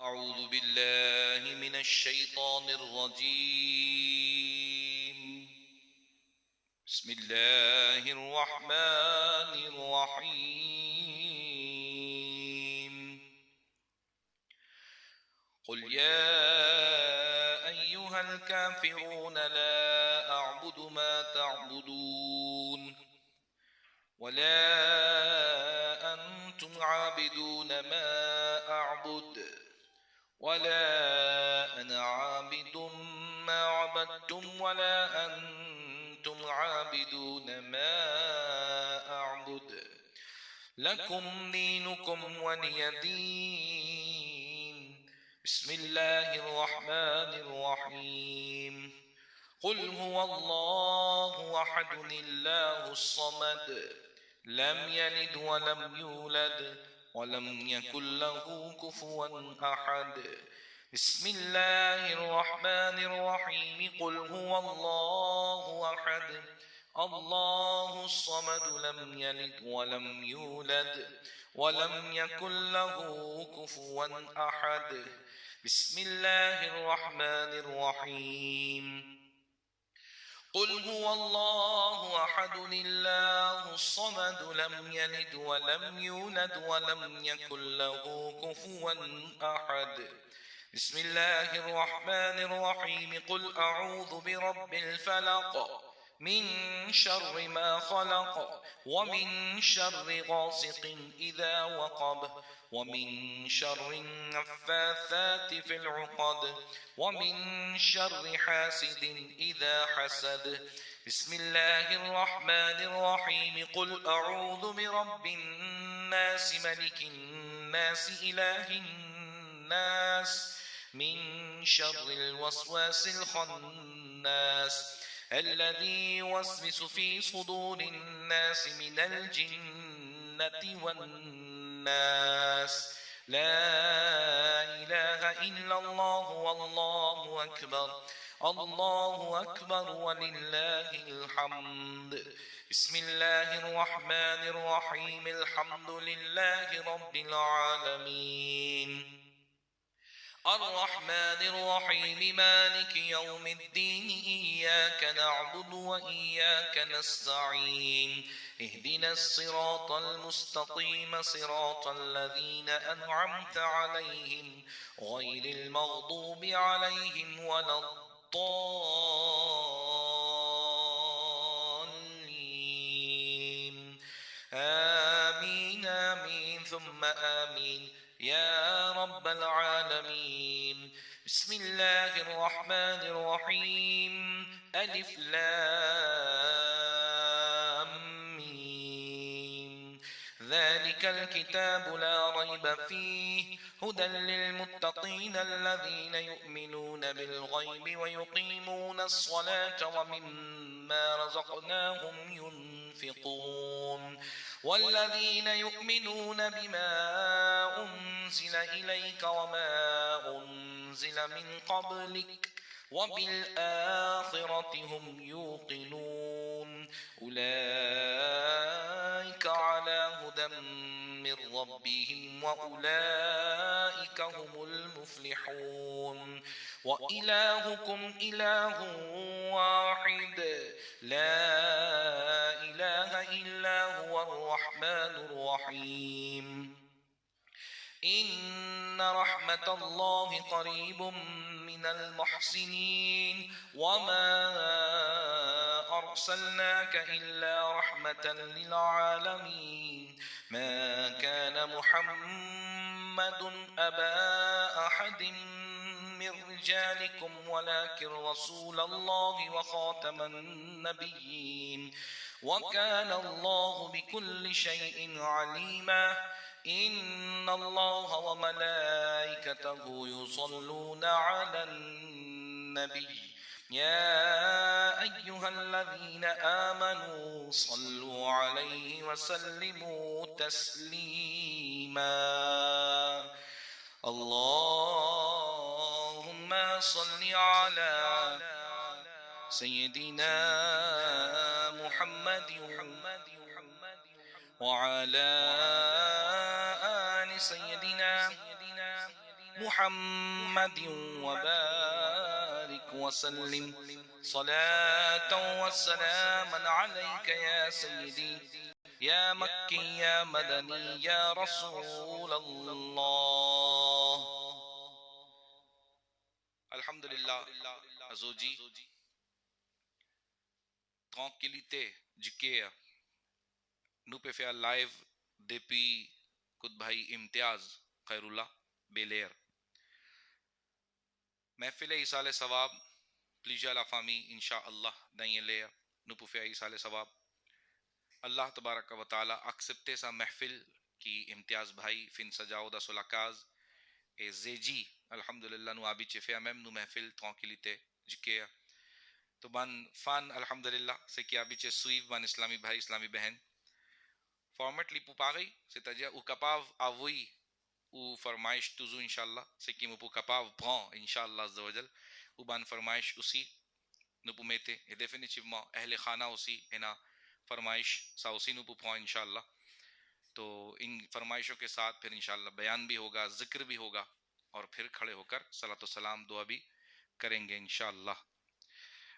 أعوذ بالله من الشيطان الرجيم. بسم الله الرحمن الرحيم. قل يا أيها الكافرون لا أعبد ما تعبدون ولا أنتم عابدون ما أعبد ولا أنا عابد ما عبدتم ولا أنتم عابدون ما أعبد لكم دينكم ولي دين. بسم الله الرحمن الرحيم. قل هو الله أحد الله الصمد لم يلد ولم يولد ولم يكن له كفوا أحد. بسم الله الرحمن الرحيم. قل هو الله أحد الله الصمد لم يلد ولم يولد ولم يكن له كفوا أحد. بسم الله الرحمن الرحيم. قل هو الله أحد الله الصمد لم يلد ولم يولد ولم يكن له كفوا أحد. بسم الله الرحمن الرحيم. قل أعوذ برب الفلق من شر ما خلق ومن شر غاسق إذا وقب ومن شر النفاثات في العقد ومن شر حاسد إذا حسد. بسم الله الرحمن الرحيم. قل أعوذ برب الناس ملك الناس إله الناس من شر الوسواس الخناس الذي يوسوس في صدور الناس من الجنة والناس. لا إله إلا الله والله أكبر الله أكبر ولله الحمد. بسم الله الرحمن الرحيم. الحمد لله رب العالمين الرحمن الرحيم مالك يوم الدين إياك نعبد وإياك نستعين اهدنا الصراط المستقيم صراط الذين أنعمت عليهم غير المغضوب عليهم ولا الضالين. آمين آمين ثم آمين يا رب العالمين. بسم الله الرحمن الرحيم. ألف لام ميم. ذلك الكتاب لا ريب فيه هدى للمتقين الذين يؤمنون بالغيب ويقيمون الصلاة ومما رزقناهم ينفقون والذين يؤمنون بما أنزل إليك وما أنزل من قبلك وبالآخرة هم يوقنون أولئك على هدى من ربهم وأولئك هم المفلحون. وإلهكم إله واحد لا إله إلا هو الرحمن الرحيم. إن رحمة الله قريب من المحسنين وما أرسلناك إلا رحمة للعالمين. ما كان محمد أبا أحد من رجالكم ولكن رسول الله وخاتم النبيين وكان الله بكل شيء عليما. إن الله وملائكته يصلون على النبي يا أيها الذين آمنوا صلوا عليه وسلموا تسليما. اللهم صل على سيدنا محمد وعلى آل سيدنا محمد وبارك وسلم صلاة وسلاما عليك يا سيدي يا مكي يا مدني يا رسول الله. Alhamdulillah, az oggi tranquillité de que nous pouvons faire live depuis Kud Bhai Imtiaz Khairullah Belair. محفل ایصال ثواب پلیجا لا فامی انشاءاللہ دائیں لے nous pouvons faire ایصال ثواب. اللہ تبارک و تعالی accepte sa محفل کی امتیاز بھائی فن سجاو دا سلاکاز e zeji alhamdulillah nu abi chefia mem nu mahfil tranquillité jike to ban fan alhamdulillah se ki abi che suiv ban islami bhai islami behen format li pu pagai se taja u kapav avui u farmaish tuzu inshallah se ki mu pu kapav bran inshallah azza wajal u ban farmaish usi nu pu mete e definitivement ahle khana usi ena farmaish sa usi nu pu bran inshallah. تو ان فرمائشوں کے ساتھ پھر انشاءاللہ بیان بھی ہوگا ذکر بھی ہوگا اور پھر کھڑے ہو کر صلاۃ و سلام دعا بھی کریں گے انشاءاللہ.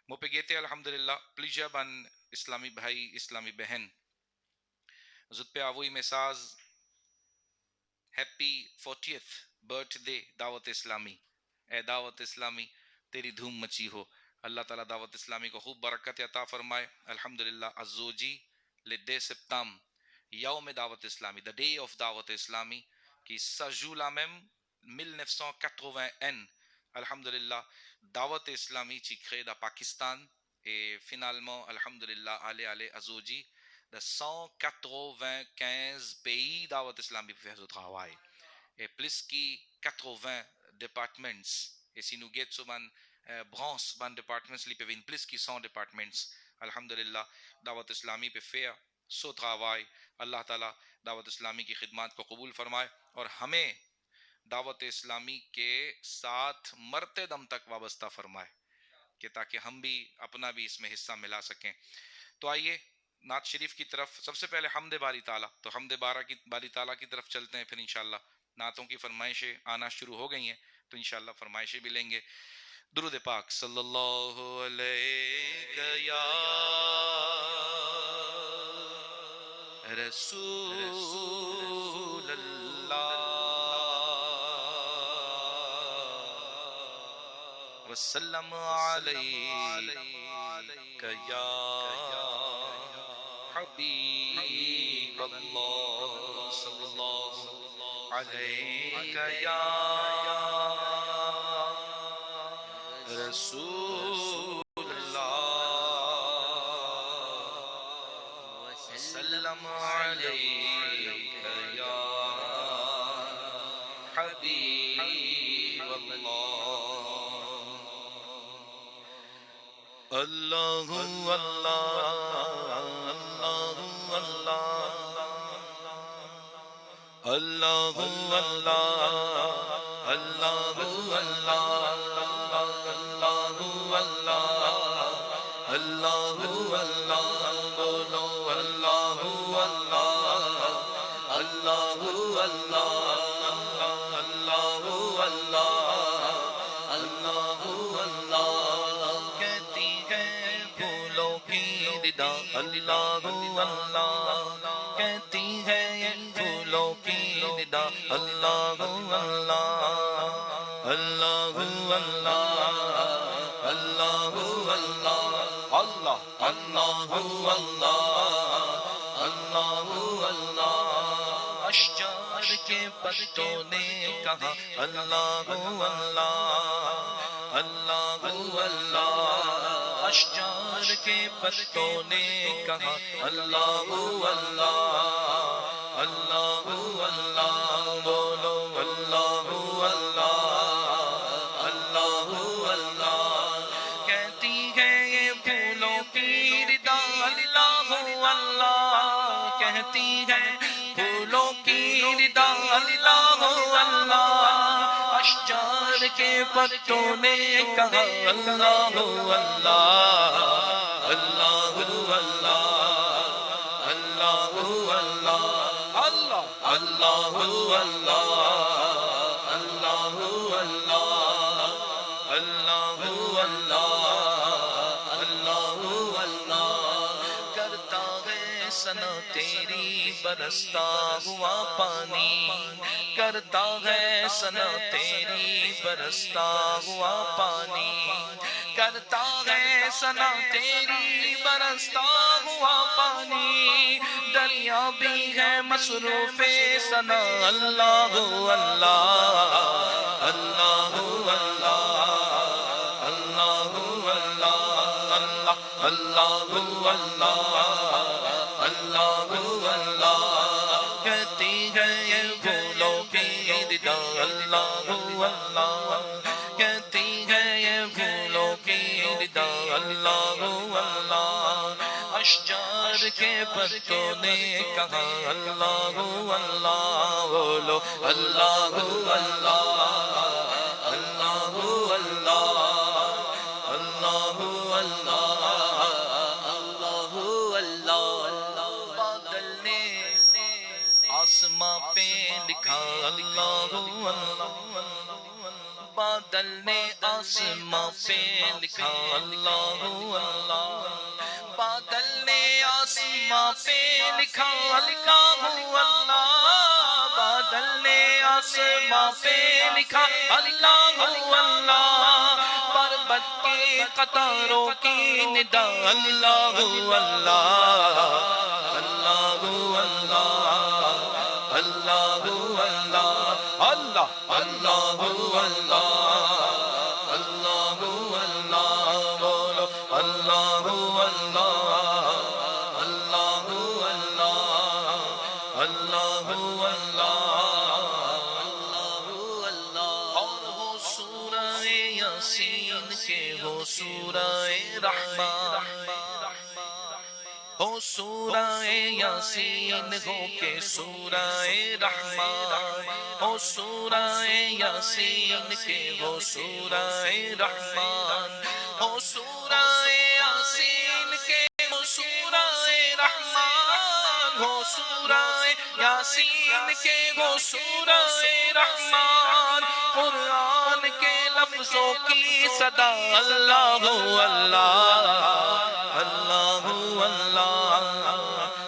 موپگیتے الحمدللہ پلیجا بن اسلامی بھائی اسلامی بہن زد پہ آوئی میں ساز ہیپی 40th برتھ ڈے دعوت اسلامی. اے دعوت اسلامی تیری دھوم مچی ہو. اللہ تعالیٰ دعوت اسلامی کو خوب برکت عطا فرمائے. الحمدللہ الزوجی لدے سپتام یوم دعوت اسلامی the day of دعوت اسلامی qui s'ajoute la même 1981 alhamdulillah دعوت اسلامی ci crée da Pakistan et finalement alhamdulillah allez azoji de 195 pays دعوت اسلامی pour faire ce travail et plus qui 80 departments et si nous get so ban branches ban departments li pe plus qui 100 departments alhamdulillah دعوت اسلامی pe faire سو travail. اللہ تعالیٰ دعوت اسلامی کی خدمات کو قبول فرمائے اور ہمیں دعوت اسلامی کے ساتھ مرتے دم تک وابستہ فرمائے کہ تاکہ ہم بھی اپنا بھی اس میں حصہ ملا سکیں. تو آئیے نعت شریف کی طرف سب سے پہلے حمد باری تعالیٰ. تو حمد باری تعالیٰ کی طرف چلتے ہیں. پھر انشاءاللہ نعتوں کی فرمائشیں آنا شروع ہو گئی ہیں تو انشاءاللہ فرمائشیں بھی لیں گے. درود پاک صلی اللہ علیہ یا رسول اللہ وسلم علیک یا حبیب اللہ صلی اللہ علیک یا رسول وسلم علیک یا حبیب اللہ. اللہ اللہ اللہ اللہ اللہ اللہ بولو اللہ اللہ اللہ اللہ اللہ اللہ کہتی ہے پھولوں کی ردا اللہ اللہ کہتی ہے پھولوں کی ردا اللہ اللہ اللہ اللہ اللہ اللہ اللہ اللہ. اشجار کے پتوں نے کہا اللہ اللہ اللہ اللہ. اشجار کے پتوں نے کہا اللہ اللہ اللہ اللہ بولو اللہ اللہ اللہ اللہ. کہتی ہے یہ پھولوں کی ردا اللہ اللہ کہتی ہے پھولوں کی ردا اللہ اللہ. اشجار کے پتوں نے کہا اللہ اللہ اللہ اللہ اللہ اللہ اللہ اللہ اللہ برستا ہوا پانی، کرتا ہے ثنا تیری برستا ہوا پانی، کرتا ہے ثنا تیری برستا ہوا پانی، دریا بھی ہے مصروف ثنا اللہ اللہ اللہ اللہ اللہ اللہ اللہ اللہ اللہ، کہتی ہے یہ پھولوں کی ردا اللہ اللہ، کہتی ہے یہ پھولوں کی ردا اللہ اللہ، اشجار کے پتوں نے کہا اللہ اللہ، بولو اللہ اللہ اللہ اللہ اللہ اللہ اللہ، بادل نے آسماں پہ لکھا اللہ اللہ، بادل نے آسماں پہ لکھا اللہ اللہ، بادل نے آسماں پہ لکھا لکھا اللہ، بادل نے آسماں پہ لکھا اللہ اللہ، پربت کی قطاروں کی ندا اللہ اللہ اللہ اللہ اللہ اللہ اللہ اللہ اللہ اللہ، بولو اللہ اللہ اللہ اللہ اللہ اللہ، اور وہ سورہ یاسین کے وہ سورہ رحمان، ہو سورہ یاسین ہو کے سورہ رحمان، ہو سورہ یاسین کے ہو سورہ رحمان، ہو سورہ یاسین کے ہو سورہ رحمان، ہو سورہ یاسین کے ہو سورہ رحمان، قرآن کے لفظوں کی صدا اللہ اللہ اللہ اللہ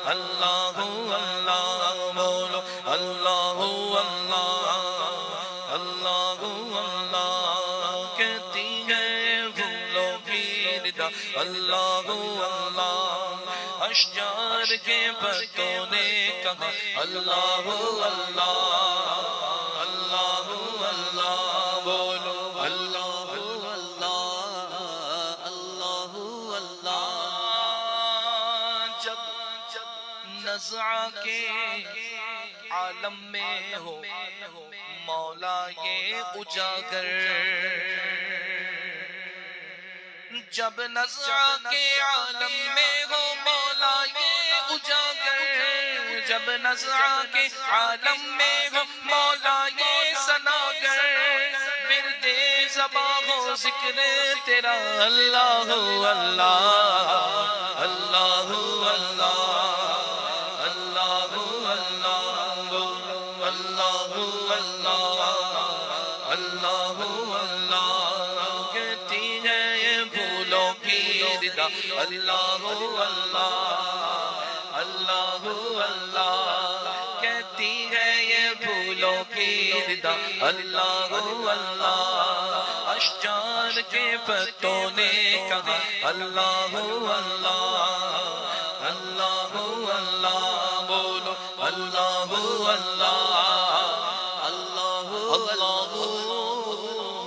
اللہ اللہ، بولو اللہ اللہ اللہ اللہ، کہتی ہے پھولوں کی ردا اللہ اللہ، اشجار کے پتوں نے کہا اللہ اللہ اللہ اللہ، بولو اللہ اللہ اللہ اللہ، جب نزع کے عالم میں ہو مولا یہ اجاگر، جب نزع کے عالم میں ہو مولا یہ اجاگر، جب نزع کے عالم میں ہو مولا یہ ثناگر، ورد زباں ہو ذکر تیرا اللہ اللہ اللہ اللہ اللہ اللہ اللہ اللہ اللہ، کہتی ہے یہ پھولوں کی ردا اللہ اللہ اللہ اللہ، کہتی ہے یہ پھولوں کی ردا اللہ اللہ، اشجار کے پتوں نے کہا اللہ اللہ اللہ اللہ، بولو اللہ اللہ اللہ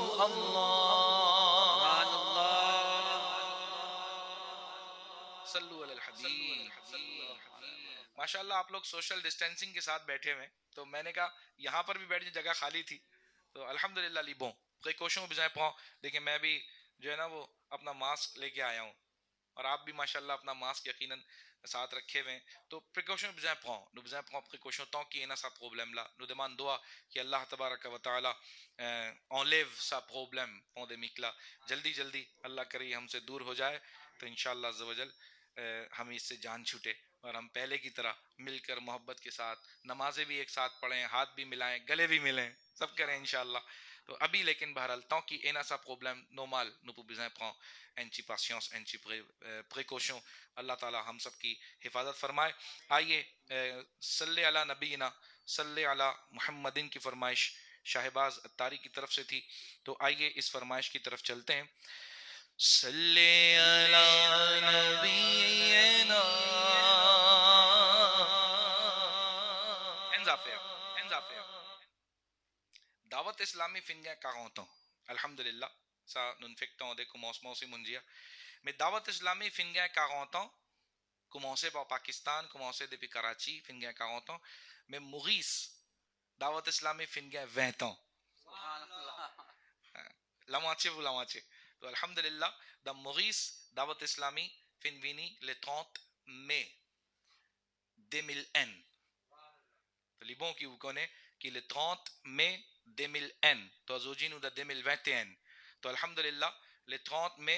اللہ صلو علی الحبیب۔ ماشاءاللہ آپ لوگ سوشل ڈسٹینسنگ کے ساتھ بیٹھے ہوئے، تو میں نے کہا یہاں پر بھی بیٹھنے جگہ خالی تھی، تو الحمدللہ لی بون پریکوشن بجائے پاؤں، دیکھیں میں بھی جو ہے نا وہ اپنا ماسک لے کے آیا ہوں، اور آپ بھی ماشاءاللہ اپنا ماسک یقیناً ساتھ رکھے ہوئے ہیں، تو پریکوشن بجائے پاؤں نو بجائے پاؤں پریکوشن تو کی نا سا پروبلم لا نو دمان دعا کہ اللہ تبارک و تعالی enlève سا پروبلم پون دے مکلا جلدی جلدی اللہ کرے ہم سے دور ہو جائے، تو انشاءاللہ عز و جل ہمیں اس سے جان چھوٹے اور ہم پہلے کی طرح مل کر محبت کے ساتھ نمازیں بھی ایک ساتھ پڑھیں، ہاتھ بھی ملائیں، گلے بھی ملیں، سب کریں انشاءاللہ۔ تو ابھی لیکن بہرحال tant qu'il y a sa problème normal nous pouvons besoin prendre une petite patience une petite précaution. اللہ تعالی ہم سب کی حفاظت فرمائے. آئیے صلی علی نبینا صلی علی محمدin کی فرمائش شاہباز اتاری کی طرف سے تھی, تو آئیے اس فرمائش کی طرف چلتے ہیں. صلی علی نبینا دعوت islami finge karonton alhamdulillah sa non infectant de commencement c'est mondia mais dawat islami finge 40 ans commencé par Pakistan, commencé depuis Karachi finge 40 ans, mais Maurice dawat islami finge 20 ans la moitié vous la moitié. تو alhamdulillah da Maurice dawat islami fin vini le 30 mai 2001. تو les bons qui vous connaissent qui le 30 mai 2001 تو aujourd'hui nous da 2021. تو alhamdulillah le 30 mai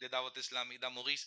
de dawat islami da Maurice.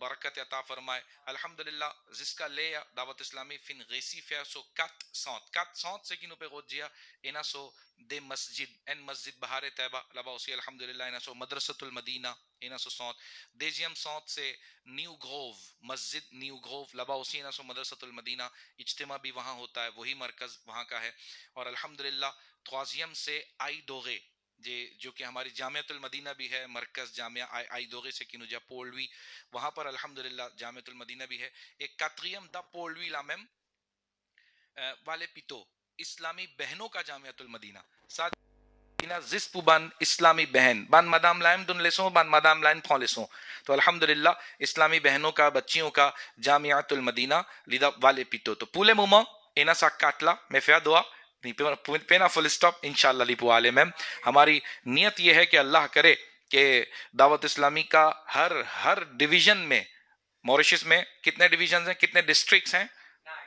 برکت عطا فرمائے. الحمدللہ جس کا لیا دعوت اسلامی فن غیسی فیا سو 400 سے کنو پہ غوت جیا اینا سو دے مسجد ان مسجد بہار طیبہ لبا اسی الحمدللہ اینا سو مدرسۃ المدینہ اینا سو 100 دے جیم 100 سے نیو گروو مسجد نیو گروو لبا اسی اینا سو مدرسۃ المدینہ اجتماع بھی وہاں ہوتا ہے, وہی مرکز وہاں کا ہے. اور الحمدللہ تھوازیم سے آئی دوغے جو کہ ہماری جامعۃ المدینہ بھی ہے, مرکز جامعہ آئی دوغے سے کنو جا پولوی وہاں پر الحمدللہ جامعۃ المدینہ بھی ہے. ایک کاتریم دا پولوی لامم والے پیتو اسلامی بہنوں کا جامعۃ المدینہ ساتھ زس پوبان اسلامی بہن بان مدام لائم دن لیسوں بان مدام لائن پھون لیسوں. تو الحمدللہ اسلامی بہنوں کا بچیوں کا جامعۃ المدینہ لیدا والے پیتو. تو پولے موما اینا سا کاتلا میں فیا دعا پینا فل اسٹاپ انشاءاللہ لیپو عالم. ہماری نیت یہ ہے کہ اللہ کرے کہ دعوت اسلامی کا ہر ڈویژن میں, موریشس میں کتنے ڈویژنز ہیں, کتنے ڈسٹرکٹس ہیں,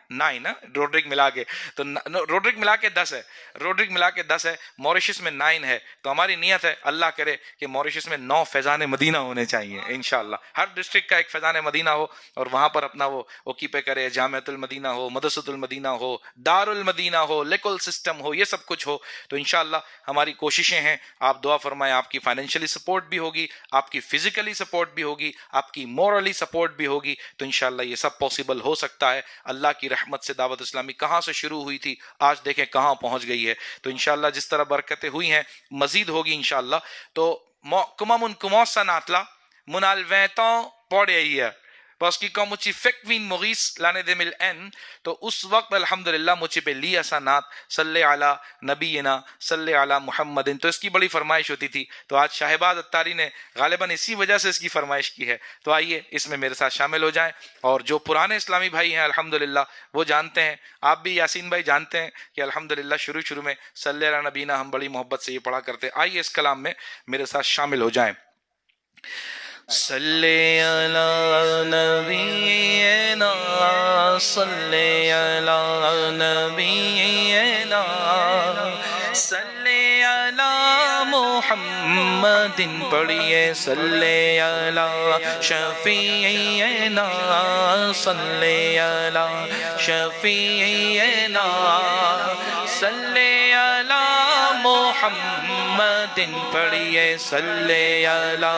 9 روڈرک ملا کے, تو روڈرک ملا کے 10 ہے, روڈرک ملا کے 10 ہے, موریشس میں 9 ہے. تو ہماری نیت ہے اللہ کرے کہ موریشس میں 9 فیضان مدینہ ہونے چاہیے انشاءاللہ. ہر ڈسٹرکٹ کا ایک فیضان مدینہ ہو اور وہاں پر اپنا وہ اوکیپے کرے, جامعۃ المدینہ ہو, مدرسۃ المدینہ ہو, دار المدینہ ہو, لیکل سسٹم ہو, یہ سب کچھ ہو. تو انشاءاللہ ہماری کوششیں ہیں, آپ دعا فرمائیں. آپ کی فائنینشلی سپورٹ بھی ہوگی, آپ کی فزیکلی سپورٹ بھی ہوگی, آپ کی مورلی سپورٹ بھی ہوگی, تو انشاءاللہ یہ سب پاسبل ہو سکتا ہے. اللہ کی رحمت سے دعوت اسلامی کہاں سے شروع ہوئی تھی آج دیکھیں کہاں پہنچ گئی ہے. تو انشاءاللہ جس طرح برکتیں ہوئی ہیں مزید ہوگی انشاءاللہ. تو کمامون کموسا ناتلا منال ویتوں پوڑے ہی ہے بس کی کم مچی فیکوین موریس لانے دے مل این. تو اس وقت الحمدللہ مجھے پہ لیا سا نات صلی علی نبینا صلی علی محمدin. تو اس کی بڑی فرمائش ہوتی تھی. تو آج شاہباز اتاری نے غالباً اسی وجہ سے اس کی فرمائش کی ہے. تو آئیے اس میں میرے ساتھ شامل ہو جائیں. اور جو پرانے اسلامی بھائی ہیں الحمدللہ وہ جانتے ہیں, آپ بھی یاسین بھائی جانتے ہیں کہ الحمدللہ شروع میں صلی علی نبینا ہم بڑی محبت سے یہ پڑھا کرتے. آئیے اس کلام میں میرے ساتھ شامل ہو جائیں. صلی علی نبینا صلی علی نبینا صلی علی محمد پڑھیے صلی علی شفیعنا صلی علی شفیعنا صلی علی محمد پڑھیے صلی علی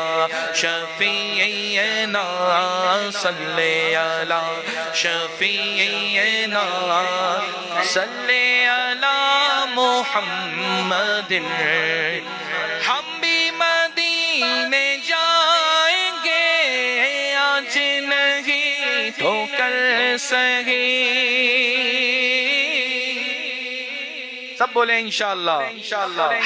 شفیعنا صلی علی شفیعنا صلی علی محمد. ہم بھی مدینے جائیں گے آج نہیں تو کل سہی, سب بولے انشاءاللہ.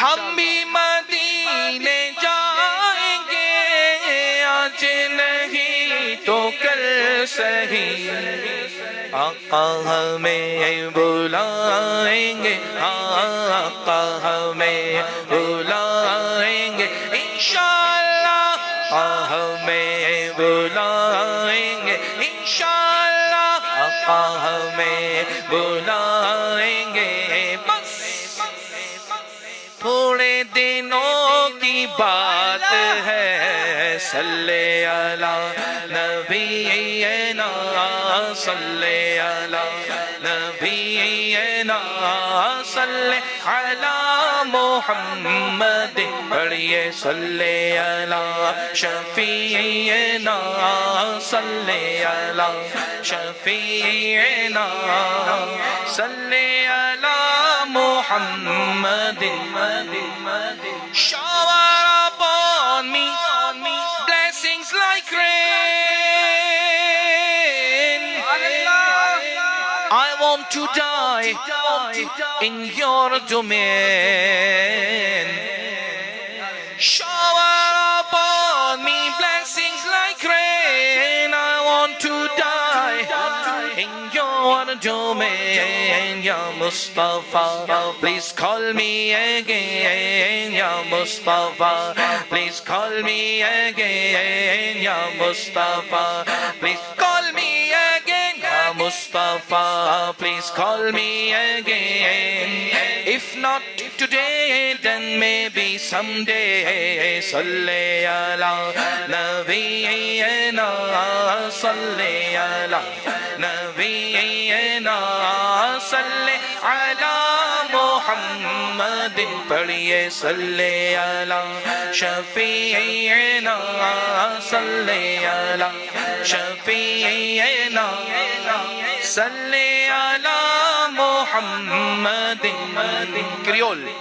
ہم بھی مدینے جائیں گے آج نہیں تو کل سہی. آقا ہمیں بلائیں گے, آقا ہمیں بلائیں گے انشاءاللہ, آقا ہمیں بلائیں گے انشاءاللہ, آقا ہمیں بلائیں گے. تھوڑے دنوں کی بات ہے صلی علی نبینا صلی علی نبینا شفیعنا صلی علی محمد پڑھیے صلی علی شفیعنا صلی علی شفیعنا صلی علی محمد shower upon me blessings like rain. I want to die in your domain. Shower upon me blessings like rain. I want to die in your domain. Ya Mustafa, please call me again. Ya Mustafa, please call me again. Ya Mustafa, please call me again. Ya Mustafa, please call me again. If not today, then maybe someday. Salli ala nabiyyina, salli ala nabiyyina, salli ala Muhammadin. Padiye salli ala shafi'ina, salli ala shafi'ina, salli ala Muhammadin. Creole.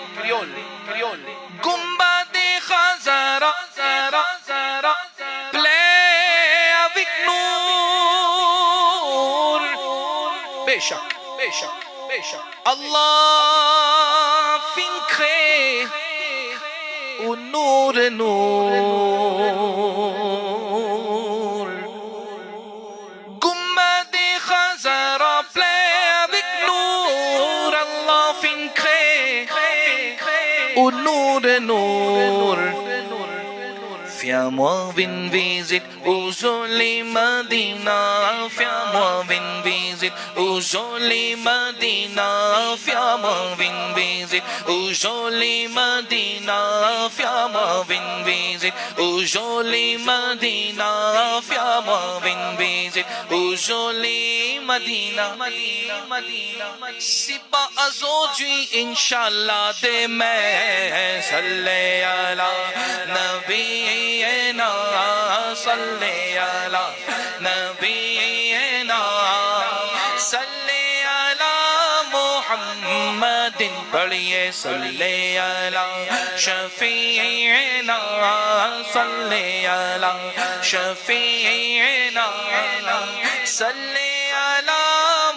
Gumbad-e Khazara, play avec Noor. Beshak. Allah fin crée au Noor. Gumbad-e Khazara, play avec Noor. Allah fin crée au Noor. Viens-moi, viens visite au joli Madina. Viens-moi, viens visite au joli Madina. Viens-moi, viens visite au joli Madina. Viens-moi, viens visite au joli Madina. Viens-moi, viens visite au joli Madina. Si pas aujourd'hui, Inch'Allah, demain, salli ala nabiyyina, salli ala nabiyyina, salli ala Muhammadin. Padiye salli ala shafi'ina, salli ala shafi'ina, salli ala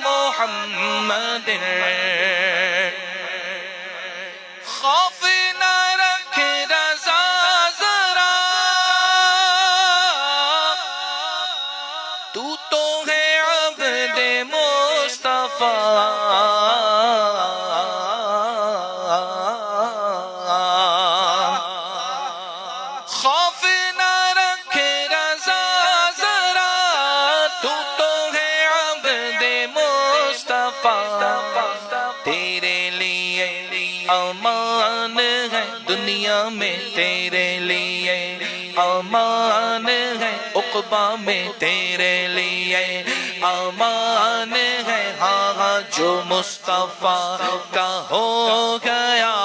Muhammadin. خوف نہ رکھ رضا ذرا، تو تو ہے عبد مصطفیٰ. خوف نہ رکھ رضا ذرا، تو تو ہے عبد مصطفیٰ. تیرے لیے امان ہے دنیا میں، تیرے لیے امان ہے عقبہ میں، تیرے لیے امان ہے. ہاں جو مصطفیٰ کا ہو گیا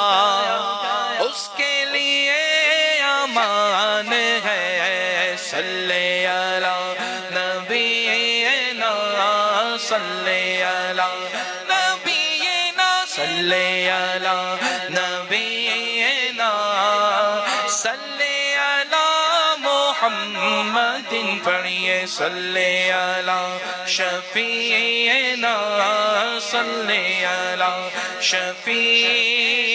اس کے لیے امان ہے. صلی علی نبینا، صلی علی نبینا، صلی علی نبینا، صلی علی محمد. پڑھیے صلی علی شفیعنا، صلی علی شفیعنا،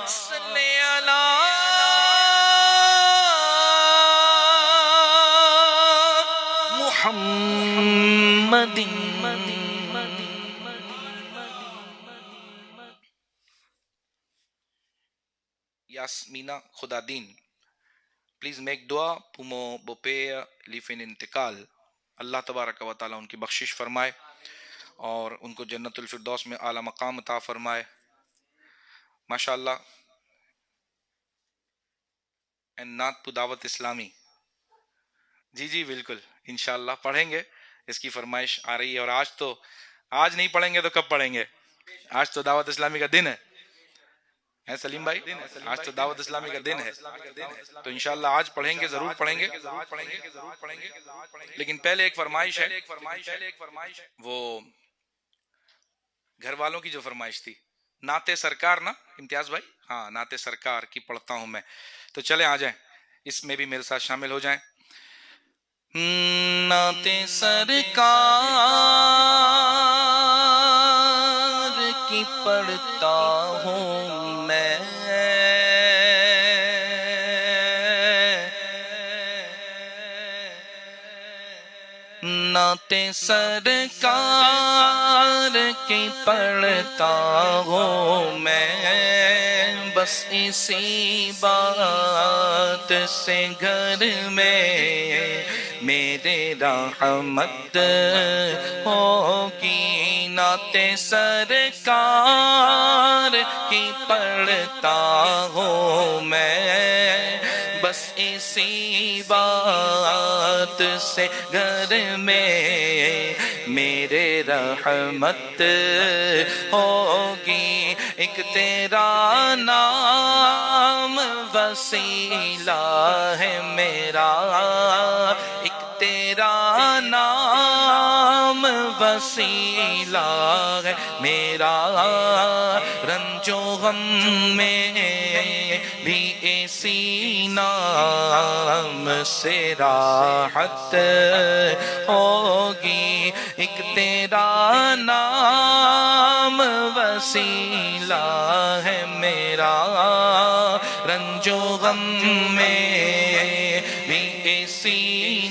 صلی علی محمد. Yasmina Khudadin, please make dua pumo bopea lifin intikal. اللہ تبارک و تعالیٰ ان کی بخشش فرمائے اور ان کو جنت الفردوس میں اعلیٰ مقام عطا فرمائے. ماشاءاللہ. نعت پو دعوت اسلامی. جی بالکل انشاءاللہ پڑھیں گے. اس کی فرمائش آ رہی ہے، اور آج نہیں پڑھیں گے تو کب پڑھیں گے؟ آج تو دعوت اسلامی کا دن ہے سلیم بھائی، آج تو دعوت اسلامی کا دن ہے، تو انشاءاللہ آج پڑھیں گے، ضرور پڑھیں گے، لیکن پہلے ایک فرمائش ہے، وہ گھر والوں کی جو فرمائش تھی، نعت سرکار نا امتیاز بھائی، ہاں نعت سرکار کی پڑھتا ہوں میں، تو چلیں آ جائیں، اس میں بھی میرے ساتھ شامل ہو جائیں۔ نعت سرکار کی پڑھتا ہوں میں، نعت سرکار کی پڑھتا ہوں میں، بس اسی بات سے گھر میں میرے رحمت ہوگی، نعت سرکار کی پڑھتا ہوں میں، بس اسی بات سے گھر میں میرے رحمت ہوگی، ایک تیرا نام وسیلہ ہے میرا، ایک تیرا نام وسیلہ ہے میرا، رنج و غم میں بھی اسی نام سے راحت ہوگی، ایک تیرا نام وسیلہ ہے میرا، رنج و غم میں بھی اسی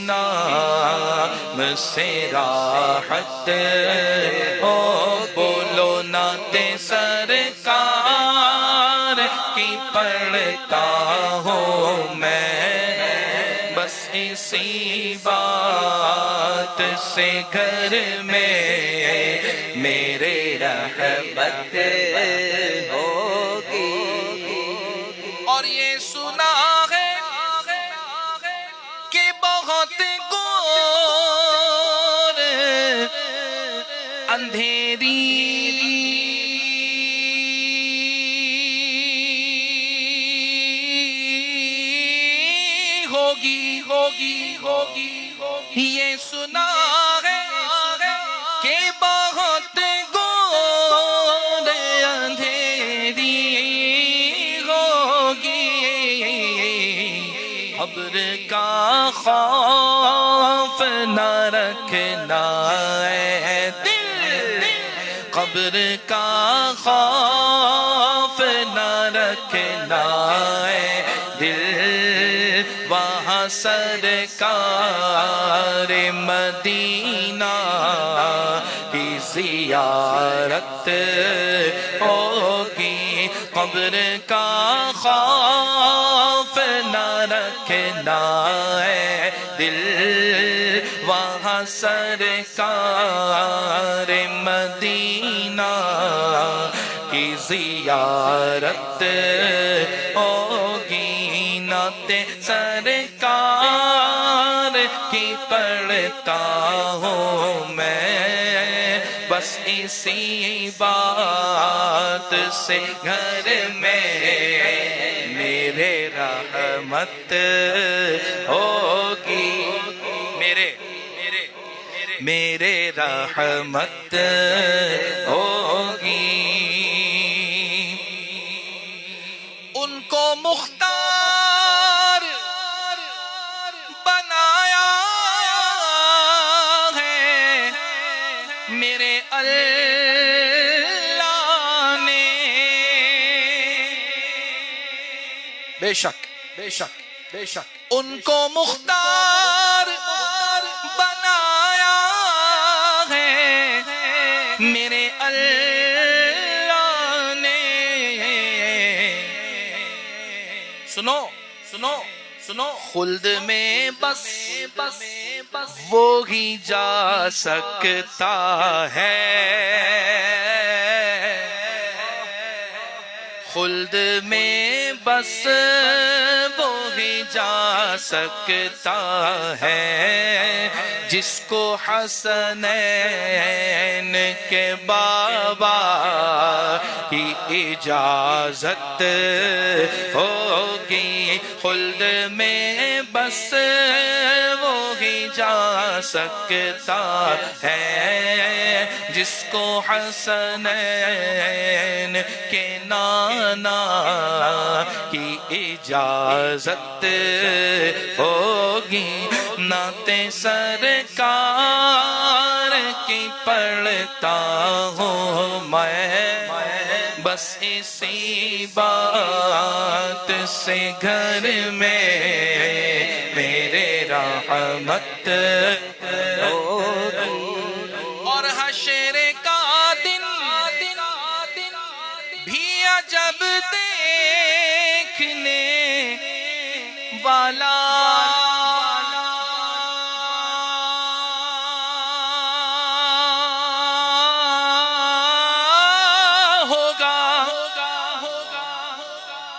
نام سے راحت ہو، بولو نعت سرکار کی پڑھتا ہوں میں، بس اسی بات سے گھر میں میرے رحمت ہوگی، اور یہ سنا ہے کہ بہت گور اندھیری ہوگی، یہ سنا ہے کہ بہت گور اندھیری ہوگی، قبر کا خوف نہ رکھنا اے دل، قبر کا خوف نہ رکھنا اے دل، وہاں سرکار مدینہ کی زیارت ہوگی، قبر کا خوف نہ رکھنا ہے دل، وہاں سرکار مدینہ کی زیارت ہوگی، نعت سرکار کی پڑھتا ہوں میں، بس اسی بات سے گھر میں میرے رحمت ہوگی، میرے رحمت ہوگی، ان کو مختار بنایا ہے میرے اللہ نے، بے شک بے شک بے شک، ان کو مختار بنایا ہے میرے اللہ نے، سنو سنو سنو، خلد میں بس وہی جا سکتا ہے، خلد میں بس وہی جا سکتا ہے جس کو حسنین کے بابا کی اجازت ہوگی خلد میں بس وہی جا سکتا ہے جس کو حسنین کے نانا کی اجازت ہوگی نعت سرکار کی پڑھتا ہوں میں بس اسی بات سے گھر میں میرے رحمت اور حشر کا دن بھی عجب دیکھنے والا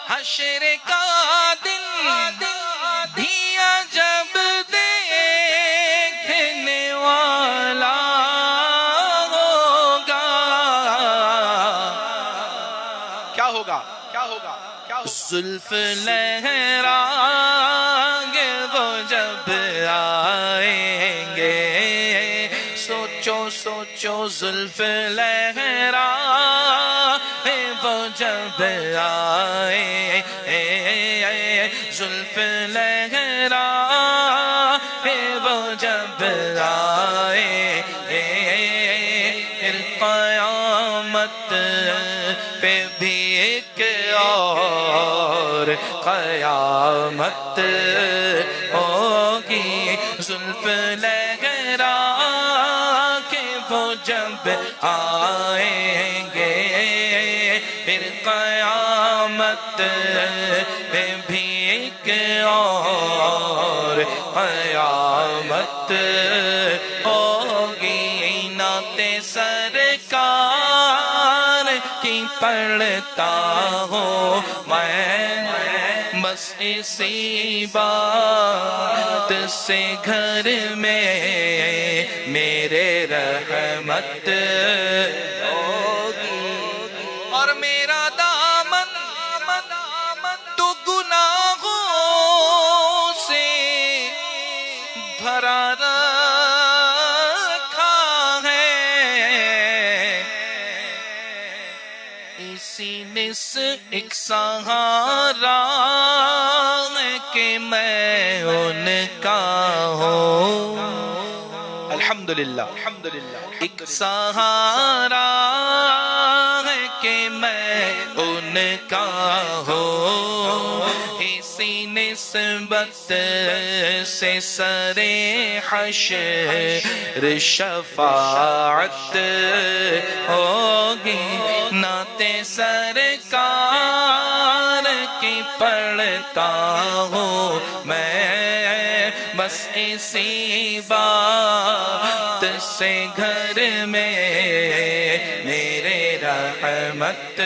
حشر کا دن بھی عجب دیکھنے والا ہوگا کیا ہوگا زلف لہرائیں گے وہ جب آئیں گے سوچو سوچو زلف لہرائیں وہ جب آئیں زلف لہرائیں وہ جب آئیں پھر قیامت پہ بھی ایک اور قیامت ہوگی زلف لہرا کے وہ جب آئیں گے پھر قیامت میں بھی ایک اور قیامت ہوگی نعت سرکار کی پڑھتا ہوں میں بس اسی بات سے گھر میں میرے رحمت ہوگی اور میرا دامن تو گناہوں سے بھرا رکھا ہے اسی نس ایک سہارا کہ میں ان کا ہوں الحمدللہ ایک سہارا ہے کہ میں ان کا ہوں اسی نسبت سے سر حشر شفاعت ہوگی نعت سرکار کی پڑھتا ہوں میں بس اسی بات سے گھر میں میرے رحمت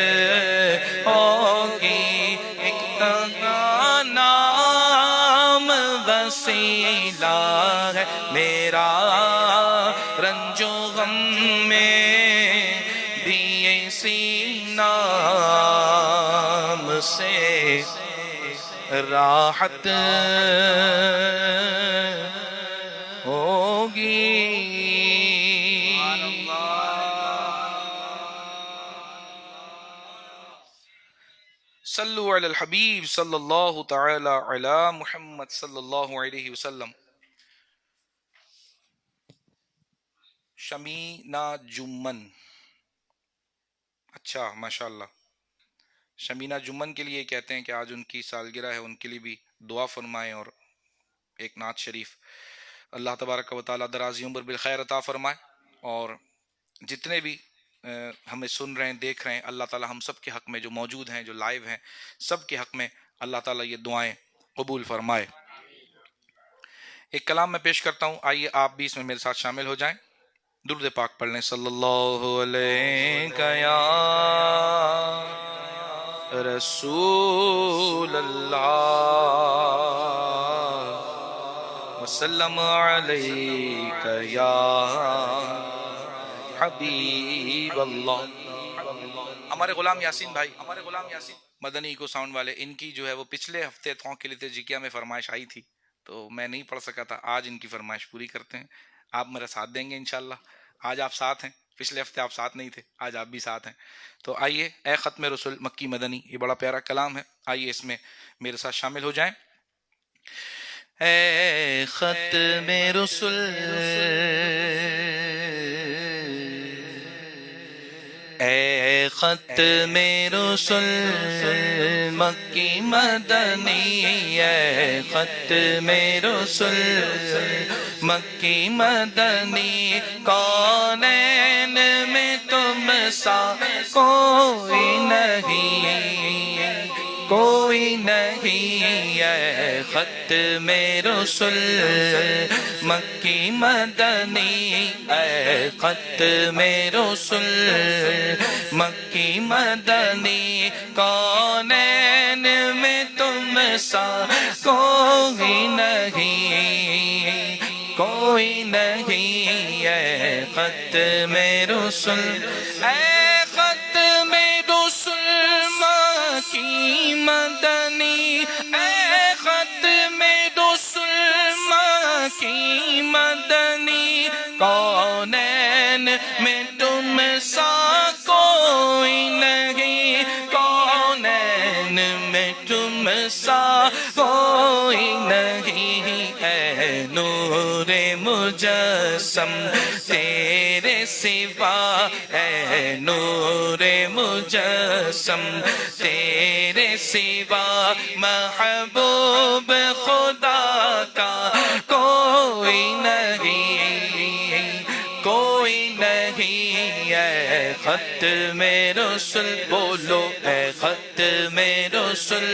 ہوگی ایک نام وسیلہ ہے میرا رنج و غم میں بھی اسی نام سے راحت ہوگی صلو علی الحبیب صلی اللہ تعالی علی محمد صلی اللہ علیہ وسلم شمینہ جمن اچھا ماشاءاللہ شمینہ جمن کے لیے کہتے ہیں کہ آج ان کی سالگرہ ہے ان کے لیے بھی دعا فرمائیں اور ایک نعت شریف اللہ تبارک و تعالیٰ دراز عمر بالخیر عطا فرمائے اور جتنے بھی ہمیں سن رہے ہیں دیکھ رہے ہیں اللہ تعالیٰ ہم سب کے حق میں جو موجود ہیں جو لائیو ہیں سب کے حق میں اللہ تعالیٰ یہ دعائیں قبول فرمائے ایک کلام میں پیش کرتا ہوں آئیے آپ بھی اس میں میرے ساتھ شامل ہو جائیں درود پاک پڑھ لیں صلی اللہ علیہ رسول اللہ وسلم علیک یا حبیب اللہ. ہمارے غلام یاسین بھائی مدنی کو ساؤنڈ والے، ان کی جو ہے وہ پچھلے ہفتے تھونک کے لیے جکیا میں فرمائش آئی تھی تو میں نہیں پڑھ سکا تھا. آج ان کی فرمائش پوری کرتے ہیں. آپ میرا ساتھ دیں گے انشاءاللہ. آج آپ ساتھ ہیں، پچھلے ہفتے آپ ساتھ نہیں تھے، آج آپ بھی ساتھ ہیں. تو آئیے، اے ختم رسول مکی مدنی، یہ بڑا پیارا کلام ہے، آئیے اس میں میرے ساتھ شامل ہو جائیں. اے ختم رسول اے ختم رسول مکی مدنی، اے ختم رسول مکی مدنی، کونین میں تم سا کوئی نہیں، کوئی نہیں. اے ختم رسول مکی مدنی، اے ختم رسول مکی مدنی، کونین میں تم سا کوئی نہیں، کوئی نہیں. اے ختم رسول اے ختم رسول مکی مدنی، اے ختم رسول مکی مدنی، کونین میں تم سا کوئی نہیں، کونین میں تم سا کوئی نہیں. اے نور مجسم تیرے سوا، اے نور مجسم تیرے سوا، محبوب خدا کا کوئی نہیں، کوئی نہیں. اے ختم رسول بولو، اے ختم رسول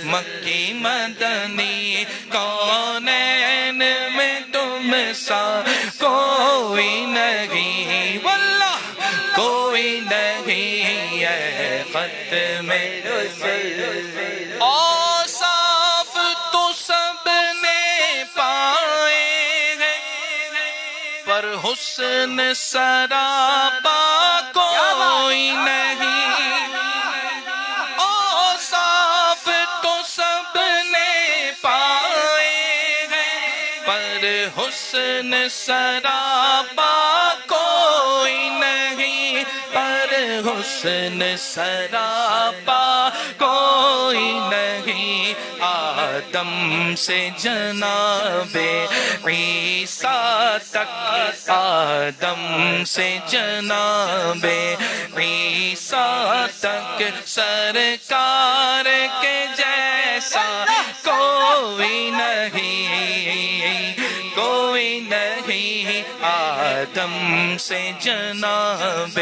مکی مدنی، کونین میں تم سا کوئی نہیں، واللہ کوئی نہیں. اے ختم رسول اوصاف تو سب نے پائے ہیں، پر حسن سراپا کوئی نہیں. اوصاف تو سب نے پائے ہیں، پر حسن سراپا کوئی نہیں، پر حسن سراپا کوئی نہیں. آدم سے جناب عیسیٰ تک، آدم سے جناب عیسیٰ تک، سرکار کے جیسا کوئی نہیں، کوئی نہیں. آدم سے جناب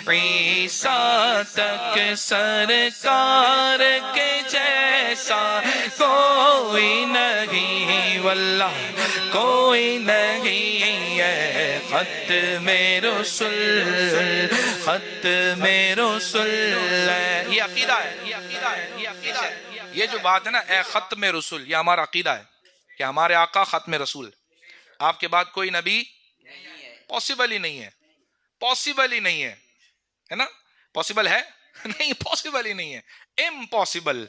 عیسیٰ تک، سرکار کے جیسا کوئی نہیں، واللہ کوئی نہیں. اے ختم رسول، ختم رسول. یہ عقیدہ ہے، یہ عقیدہ ہے، یہ عقیدہ ہے. یہ جو بات ہے نا، اے ختم رسول، یہ ہمارا عقیدہ ہے کہ ہمارے آقا ختم رسول. آپ کے بعد کوئی نبی پاسبل ہی نہیں ہے، پاسبل ہی نہیں ہے، ہے نا؟ پاسبل ہے نہیں، پاسبل ہی نہیں ہے، امپاسبل.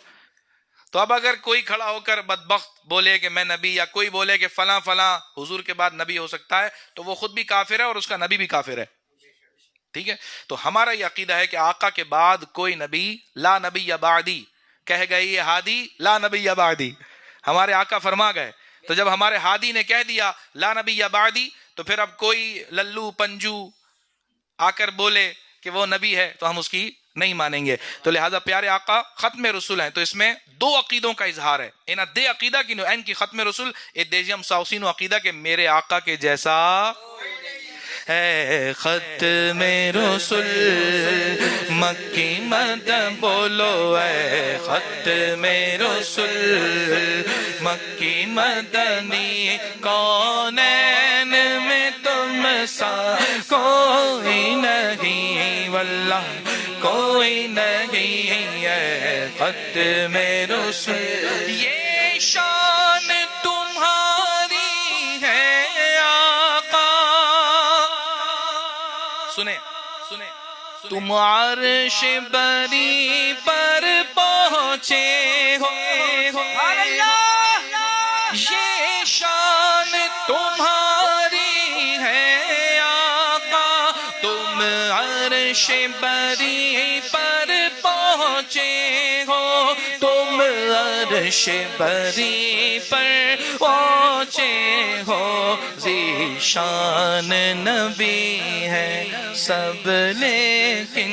تو اب اگر کوئی کھڑا ہو کر بدبخت بولے کہ میں نبی، یا کوئی بولے کہ فلاں فلاں حضور کے بعد نبی ہو سکتا ہے، تو وہ خود بھی کافر ہے اور اس کا نبی بھی کافر ہے. ٹھیک ہے؟ تو ہمارا یہ عقیدہ ہے کہ آقا کے بعد کوئی نبی، لا نبی یا بعدی، کہہ گئی یہ ہادی لا نبی یا بعدی، ہمارے آقا فرما گئے. تو جب ہمارے ہادی نے کہہ دیا لا نبی یا بعدی، تو پھر اب کوئی للو پنجو آ کر بولے کہ وہ نبی ہے تو ہم اس کی نہیں مانیں گے. تو لہٰذا پیارے آقا ختم رسول ہیں. تو اس میں دو عقیدوں کا اظہار ہے. اینا دے عقیدہ کی نو این کی ختم رسول اے دیجیم ساوسینو عقیدہ کہ میرے آقا کے جیسا اے ختم رسول مکی مدن بولو، اے ختم رسول مکی مدنی، کونین میں تم سا کوئی نہیں، واللہ کوئی نہیں ہے ختم رسول. یہ شان تمہاری ہے آقا. سنیں سنیں, تم عرش بری پر پہنچے ہو. یہ شان تمہاری ہے آقا, تم عرش بری پر پہنچے ہو. تم عرش بری پر پہنچے ہو. ذیشان نبی ہے سب لیکن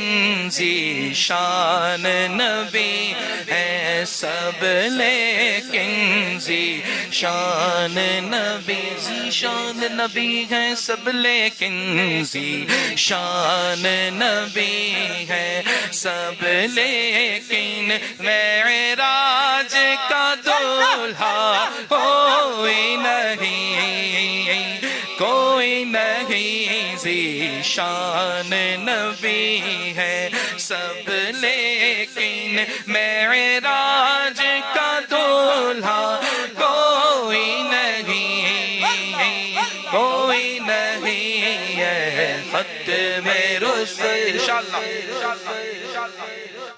ذیشان نبی ہے سب لیکن ذیشان نبی. ذیشان نبی ہے سب لیکن ذیشان نبی ہے سب لیکن معراج کا دولہا کوئی نہیں, کوئی نہیں. ذیشان نبی ہے سب لیکن معراج کا دولہا کوئی نہیں, کوئی نہیں ہے ختم رسول. انشاءاللہ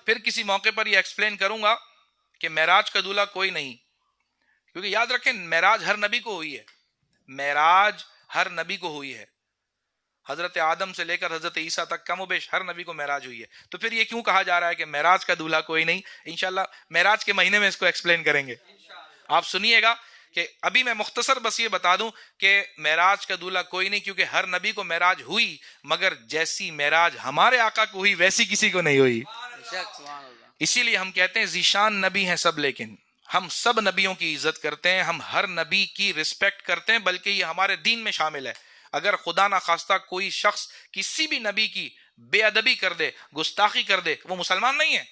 پھر کسی موقع پر یہ ایکسپلین کروں گا کہ معراج کا دولہا کوئی نہیں, کیونکہ یاد رکھیں معراج ہر نبی کو ہوئی ہے. معراج ہر نبی کو ہوئی ہے. حضرت آدم سے لے کر حضرت عیسیٰ تک کم و بیش ہر نبی کو معراج ہوئی ہے. تو پھر یہ کیوں کہا جا رہا ہے کہ معراج کا دولہا کوئی نہیں؟ انشاءاللہ معراج کے مہینے میں اس کو ایکسپلین کریں گے. آپ سنیے گا کہ ابھی میں مختصر بس یہ بتا دوں کہ معراج کا دولہا کوئی نہیں, کیونکہ ہر نبی کو معراج ہوئی, مگر جیسی معراج ہمارے آقا کو ہوئی ویسی کسی کو نہیں ہوئی. اسی لیے ہم کہتے ہیں ذیشان نبی ہیں سب, لیکن ہم سب نبیوں کی عزت کرتے ہیں, ہم ہر نبی کی رسپیکٹ کرتے ہیں, بلکہ یہ ہمارے دین میں شامل ہے. اگر خدا نہ خواستہ کوئی شخص کسی بھی نبی کی بے ادبی کر دے, گستاخی کر دے, وہ مسلمان نہیں ہے,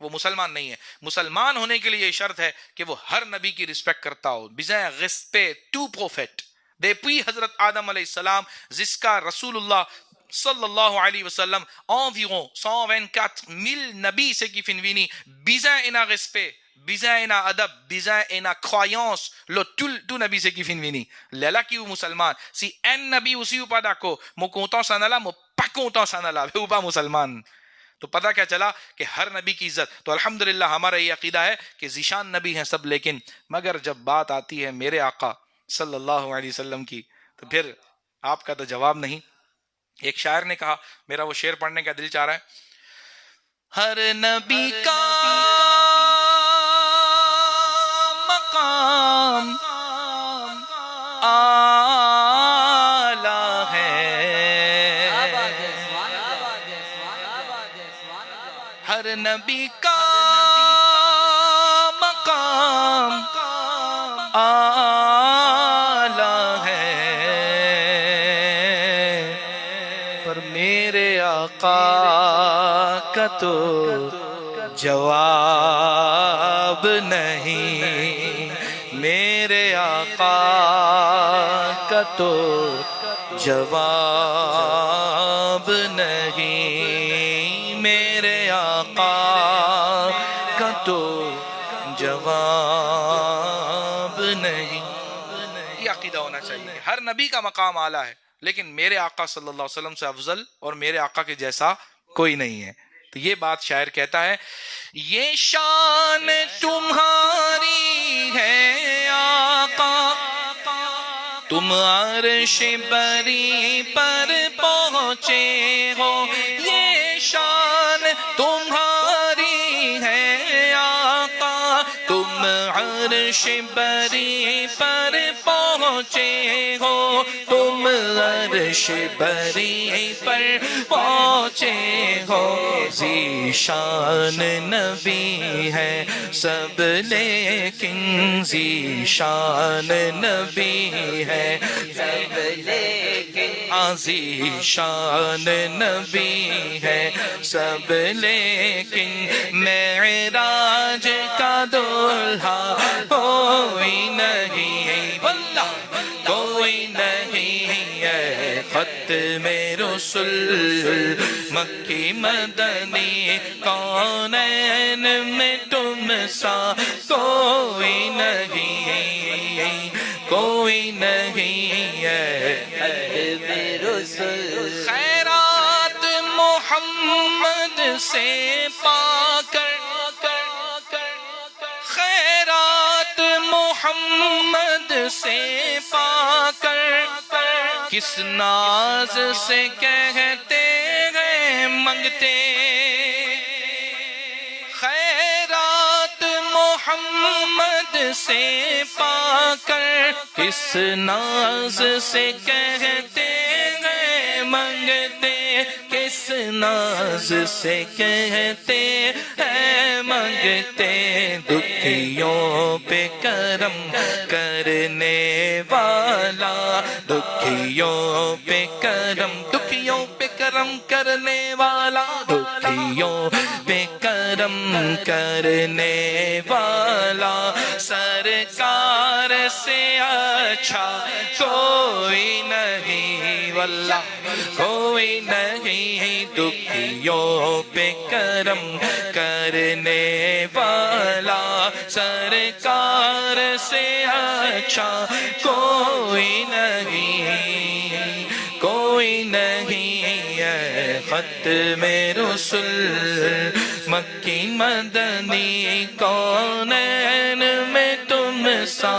وہ مسلمان نہیں ہے. مسلمان ہونے کے لیے یہ شرط ہے کہ وہ ہر نبی کی رسپیکٹ کرتا ہو. بجائے respect to prophet depuis حضرت آدم علیہ السلام jusqu'à رسول اللہ صلی اللہ علیہ وسلم environ 124 000 نبی سے qui fin vini bisogna un respect, bisogna un adab, bisogna una croyance lo tu nabi se qui fin vini lala qui musulman si un nabi aussi ou pas d'accord mo content s'en alla mo pas content s'en alla ou pas musulman. تو پتہ کیا چلا کہ ہر نبی کی عزت. تو الحمدللہ ہمارا یہ عقیدہ ہے کہ ذیشان نبی ہیں سب, لیکن مگر جب بات آتی ہے میرے آقا صلی اللہ علیہ وسلم کی تو پھر آپ کا تو جواب نہیں. ایک شاعر نے کہا, میرا وہ شعر پڑھنے کا دل چاہ رہا ہے, ہر نبی کا مقام اعلیٰ ہے, ہر نبی کا مقام اعلیٰ ہے, پر میرے آقا کا تو جواب نہیں, میرے آقا کا تو جواب نہیں, میرے آقا کا تو جواب نہیں. یہ عقیدہ ہونا چاہیے. ہر نبی کا مقام اعلیٰ ہے, لیکن میرے آقا صلی اللہ علیہ وسلم سے افضل اور میرے آقا کے جیسا کوئی نہیں ہے. تو یہ بات شاعر کہتا ہے, یہ شان تمہاری ہے آقا, تم عرش بری پر پہنچے ہو. یہ شان تمہاری ہے آقا, تم عرش بری پر پہنچے ہو. تم عرش بری پر پہنچے ہو. ذیشان نبی ہے سب لیکن ذیشان نبی ہے سب لیکن, ذیشان نبی ہے سب لیکن معراج کا دولہا کوئی نہیں, واللہ کوئی نہیں ہے ختم رسول مکی مدنی کونین میں تم سا کوئی نہیں کوئی نہیں ہے ختم رسول خیرات محمد سے پا کر خیرات محمد سے پا کر کس ناز سے کہتے ہیں منگتے خیرات محمد سے پا کر کس ناز سے کہتے ہیں منگتے کس ناز سے کہتے ہیں منگتے دکھیوں پہ کرم کرنے والا دکھیوں پہ کرم کرنے والا دکھیوں پہ کرم کرنے والا سرکار سے اچھا کوئی نہیں واللہ کوئی نہیں دکھیوں پہ کرم کرنے والا سرکار سے اچھا کوئی نہیں کوئی نہیں ہے ختم رسول مکی مدنی کونین میں تم سا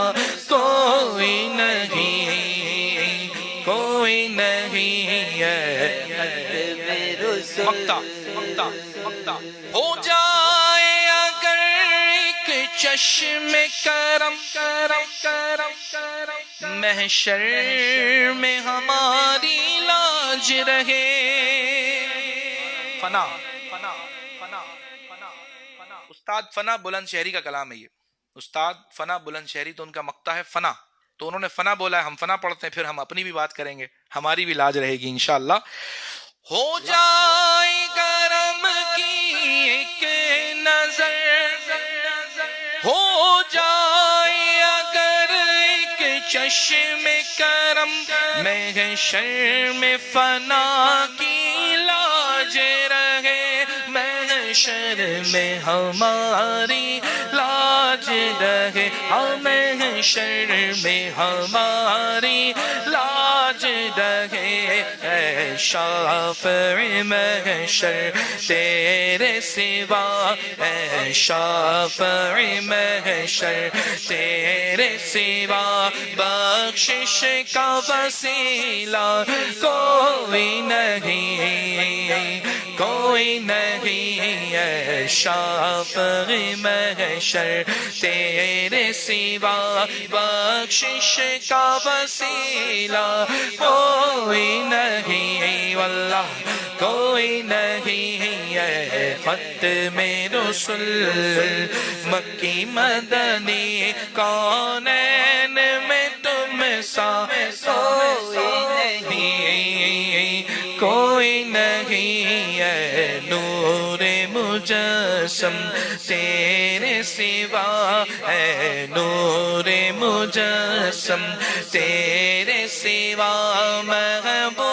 کوئی نہیں کوئی نہیں ہے ختم رسول مقطع ہو جائے اگر ایک چشم کرم محشر میں ہماری لاج رہے فنا استاد فنا بلند شہری کا کلام ہے یہ استاد فنا بلند شہری تو ان کا مقطع ہے فنا تو انہوں نے فنا بولا ہے ہم فنا پڑھتے ہیں پھر ہم اپنی بھی بات کریں گے ہماری بھی لاج رہے گی انشاءاللہ ہو جائے کرم کی ایک نظر ہو جائے اگر ایک چشم کرم محشر میں فنا کی لاج رہے محشر میں ہماری لاج رہے محشر میں ہماری لاج رہے اے شافع محشر تیرے سوا اے شافع محشر تیرے سوا بخشش کا وسیلہ کوئی نہیں کوئی نہیں اے شافع محشر تیرے سوا بخشش کا وسیلہ کوئی نہیں واللہ کوئی نہیں ہے ختم رسول مکی مدنی کونین میں تم سا کوئی نہیں ہے نور مجسم تیرے سوا ہے نور مجسم تیرے سوا محبوب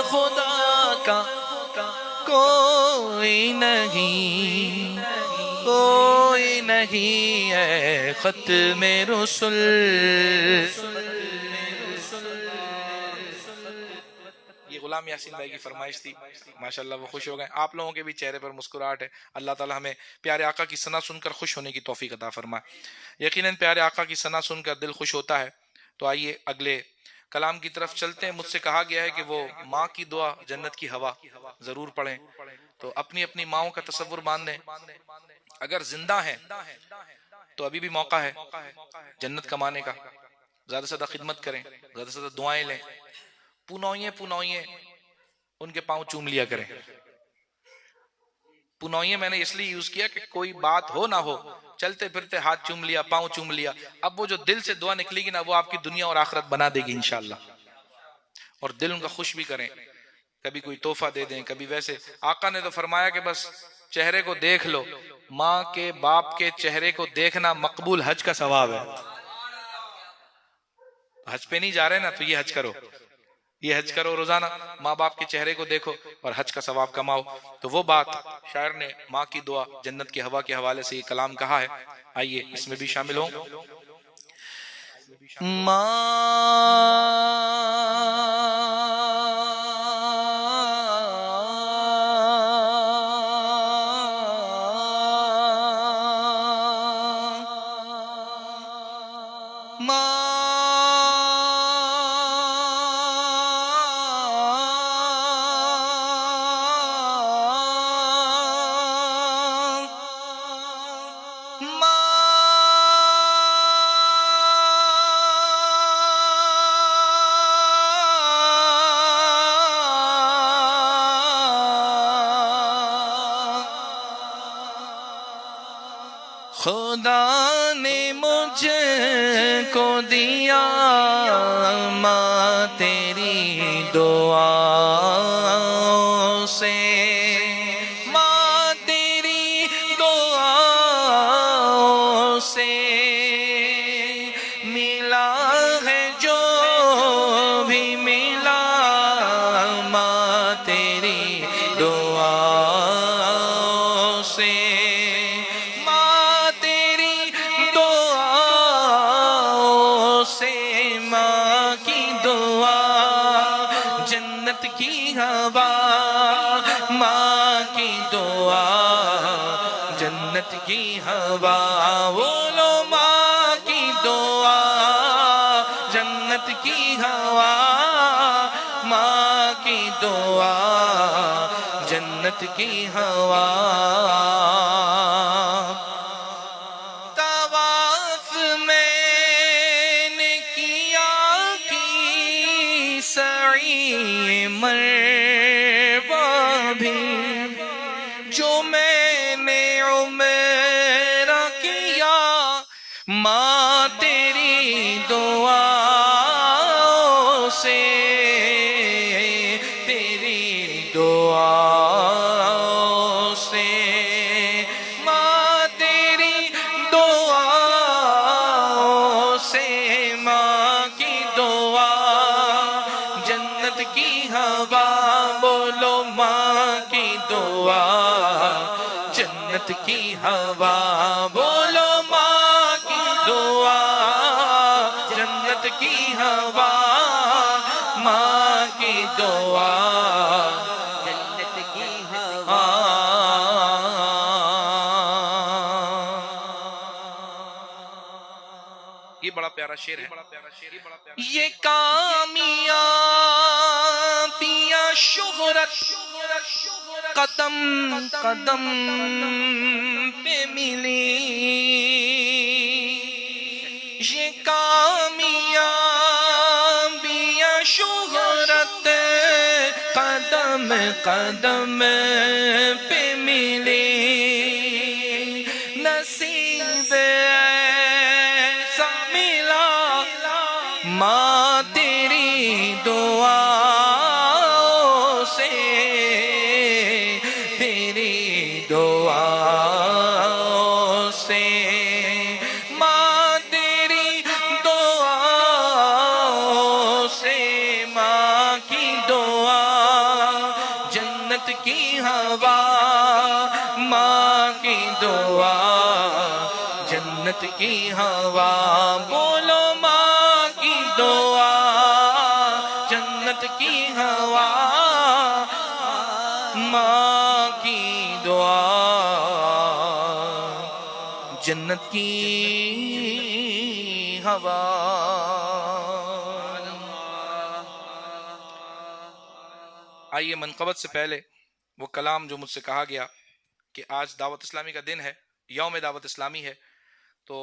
خدا کا کوئی نہیں کوئی نہیں ہے ختم رسول غلام یاسین بھائی کی فرمائش تھی ماشاءاللہ وہ خوش ہو گئے آپ لوگوں کے بھی چہرے پر مسکراہٹ ہے اللہ تعالی ہمیں پیارے آقا کی ثنا سن کر خوش ہونے کی توفیق عطا فرمائے یقیناً پیارے آقا کی ثنا سن کر دل خوش ہوتا ہے تو آئیے اگلے کلام کی طرف چلتے ہیں مجھ سے کہا گیا ہے کہ وہ ماں کی دعا جنت کی ہوا ضرور پڑھیں تو اپنی اپنی ماؤں کا تصور باندھیں اگر زندہ ہیں تو ابھی بھی موقع ہے جنت کمانے کا زیادہ سے زیادہ خدمت کریں زیادہ سے زیادہ دعائیں لیں پونوئیں ان کے پاؤں چوم لیا کریں پونوئیں میں نے اس لیے یوز کیا کہ کوئی بات ہو نہ ہو چلتے پھرتے ہاتھ چوم لیا پاؤں چوم لیا اب وہ جو دل سے دعا نکلے گی نا وہ آپ کی دنیا اور آخرت بنا دے گی انشاءاللہ اور دل ان کا خوش بھی کریں کبھی کوئی تحفہ دے دیں کبھی ویسے آقا نے تو فرمایا کہ بس چہرے کو دیکھ لو ماں کے باپ کے چہرے کو دیکھنا مقبول حج کا ثواب ہے حج پہ نہیں جا رہے نا تو یہ حج کرو یہ حج کرو روزانہ، ماں باپ کے چہرے کو دیکھو اور حج کا ثواب کماؤ. تو وہ بات شاعر نے ماں کی دعا جنت کی ہوا کے حوالے سے یہ کلام کہا ہے. آئیے اس میں بھی شامل ہوں. خدا نے مجھ کو دیا ماں تیری دعاؤں سے، ماں تیری دعاؤں سے ملا ہے جو بھی ملا، ماں تیری دعاؤں سے، ماں کی دعا جنت کی ہوا، ماں کی دعا جنت کی ہوا. بولو ماں کی دعا جنت کی ہوا، ماں کی دعا جنت کی ہوا. سعی مروا بھی جو میں نے عمرہ کیا، ماں تیری دعاؤں سے، تیری دعاؤں سے، ماں تیری دعاؤں سے، ماں کی دعا جنت کی ہوا. بولو ماں کی دعا جنت کی ہوا، بولو ماں کی دعا جنت کی ہوا، ماں کی دعا جنت کی ہوا. یہ بڑا پیارا شعر ہے. یہ کامیابیاں شہرت قدم قدم پہ ملی، یہ کامیابیاں شہرت قدم قدم پہ ملی، نصیب ایسا ملا ماں تیری دعاؤں سے، تیری دعاؤں سے، ماں تیری دعاؤں سے، ماں کی دعا جنت کی ہوا، ماں کی دعا جنت کی ہوا. بولو ماں کی دعا جنت کی ہوا، ماں کی دعا جنت کی ہوا. آئیے منقبت سے پہلے وہ کلام جو مجھ سے کہا گیا کہ آج دعوت اسلامی کا دن ہے، یوم دعوت اسلامی ہے، تو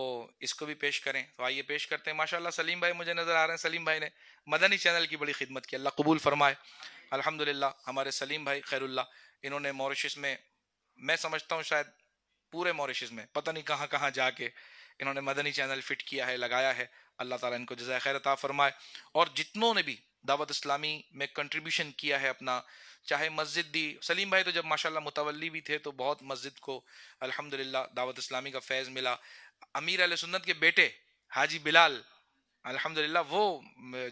اس کو بھی پیش کریں. تو آئیے پیش کرتے ہیں. ماشاءاللہ سلیم بھائی مجھے نظر آ رہے ہیں. سلیم بھائی نے مدنی چینل کی بڑی خدمت کی، اللہ قبول فرمائے. الحمدللہ ہمارے سلیم بھائی خیر اللہ، انہوں نے موریشس میں سمجھتا ہوں شاید پورے موریشس میں پتہ نہیں کہاں کہاں جا کے انہوں نے مدنی چینل فٹ کیا ہے، لگایا ہے. اللہ تعالیٰ ان کو جزائے خیر عطا فرمائے. اور جتنوں نے بھی دعوت اسلامی میں کنٹریبیوشن کیا ہے اپنا، چاہے مسجد دی، سلیم بھائی تو جب ماشاءاللہ متولی بھی تھے تو بہت مسجد کو الحمدللہ دعوت اسلامی کا فیض ملا. امیر اہل سنت کے بیٹے حاجی بلال الحمدللہ وہ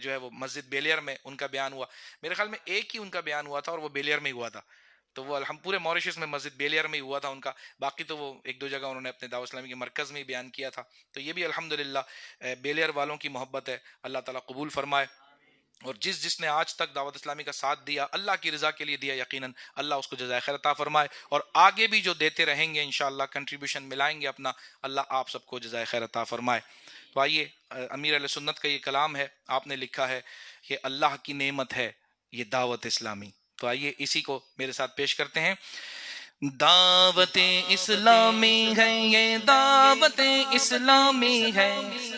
جو ہے وہ مسجد بیلیر میں ان کا بیان ہوا، میرے خیال میں ایک ہی ان کا بیان ہوا تھا اور وہ بیلیر میں ہی ہوا تھا، تو وہ پورے موریشس میں مسجد بیلیر میں ہی ہوا تھا ان کا، باقی تو وہ ایک دو جگہ انہوں نے اپنے دعوت اسلامی کے مرکز میں ہی بیان کیا تھا. تو یہ بھی الحمدللہ بیلیر والوں کی محبت ہے، اللہ تعالیٰ قبول فرمائے. اور جس نے آج تک دعوت اسلامی کا ساتھ دیا اللہ کی رضا کے لیے دیا، یقیناً اللہ اس کو جزائے خیر عطا فرمائے، اور آگے بھی جو دیتے رہیں گے انشاءاللہ کنٹریبیوشن ملائیں گے اپنا، اللہ آپ سب کو جزائے خیر عطا فرمائے. تو آئیے امیر اہل سنت کا یہ کلام ہے، آپ نے لکھا ہے کہ اللہ کی نعمت ہے یہ دعوت اسلامی. تو آئیے اسی کو میرے ساتھ پیش کرتے ہیں. دعوت اسلامی ہے یہ دعوت اسلامی ہے،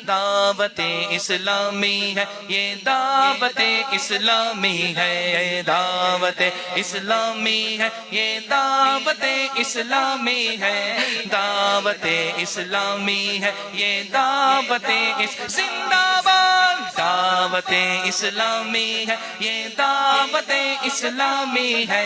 دعوت اسلامی ہے یہ دعوت اسلامی ہے، دعوت اسلامی ہے یہ دعوت اسلامی ہے، دعوت اسلامی ہے یہ دعوت زندہ باد، دعوت اسلامی ہے یہ دعوت اسلامی ہے،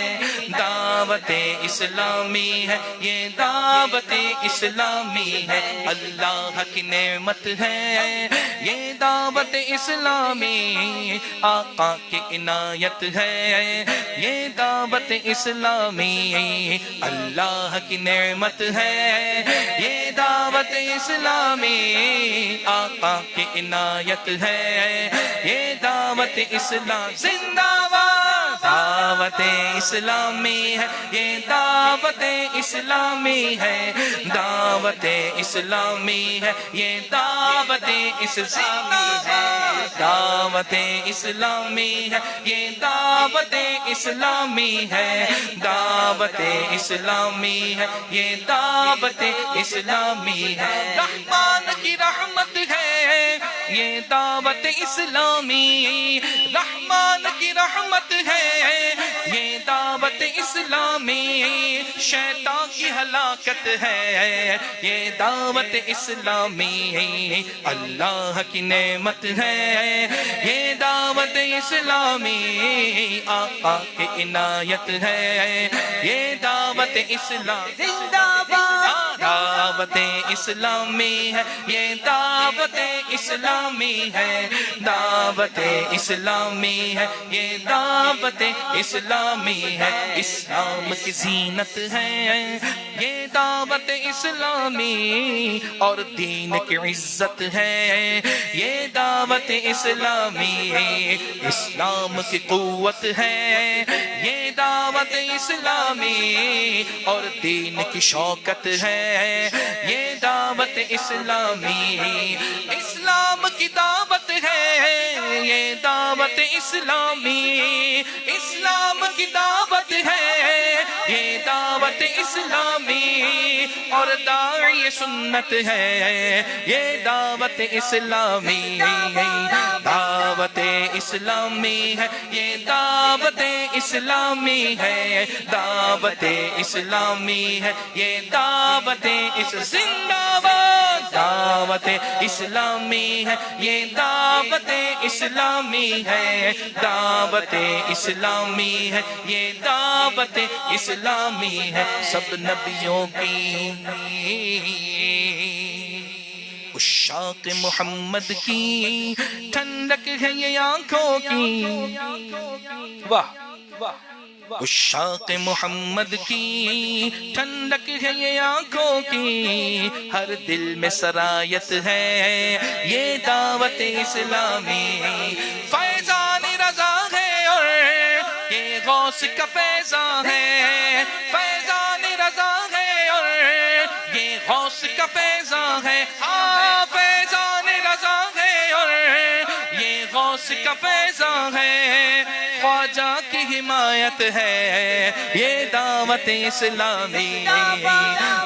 دعوت اسلامی ہے یہ دعوت اسلامی ہے. اللہ کی نعمت ہے یہ دعوت اسلامی، آقا کی عنایت ہے یہ دعوت اسلامی، اللہ کی نعمت ہے یہ دعوت اسلامی، آقا کی عنایت ہے یہ دعوت اسلام. زندہ باد، دعوت اسلامی ہے یہ دعوت اسلامی ہے، دعوت اسلامی ہے یہ دعوت اسلامی ہے، دعوت اسلامی ہے یہ دعوت اسلامی ہے، دعوت اسلامی ہے یہ دعوت اسلامی ہے. رحمان کی رحمت ہے یہ دعوت اسلامی، رحمان کی رحمت ہے یہ دعوت اسلامی، شیطان کی ہلاکت ہے یہ دعوت اسلامی، اللہ کی نعمت ہے یہ دعوت اسلامی، آقا کی عنایت ہے یہ دعوت اسلام. زندہ باد، دعوت اسلامی ہے یہ دعوت اسلامی ہے، دعوت اسلامی ہے یہ دعوت اسلامی ہے. اسلام کی زینت ہے یہ دعوت اسلامی، اور دین کی عزت ہے یہ دعوت اسلامی، اسلام کی قوت ہے یہ دعوت اسلامی، اور دین کی شوکت ہے یہ دعوت اسلامی. اسلام کی دعوت ہے یہ دعوت اسلامی، اسلام کی دعوت ہے یہ دعوت اسلامی، اور داعی سنت ہے یہ دعوت اسلامی، دعوت اسلامی ہے یہ دعوت اسلامی ہے، دعوت اسلامی ہے یہ دعوت زندہ باد، دعوت اسلامی ہے یہ دعوت اسلامی ہے، دعوت اسلامی ہے یہ دعوت اسلامی ہے. سب نبیوں کی عشاق محمد کی ٹھنڈک ہے یہ آنکھوں کی، واہ عشاق محمد کی ٹھنڈک ہے یہ آنکھوں کی، ہر دل میں سرایت ہے یہ دعوت اسلامی. فیضان رضا ہے اور یہ غوث کا فیضان ہے، فیضان رضا ہے اور یہ غوث کا فیضان ہے، ہاں فیضان رضا ہے اور یہ غوث کا فیضان ہے، خواجہ کی حمایت ہے یہ دعوت اسلامی،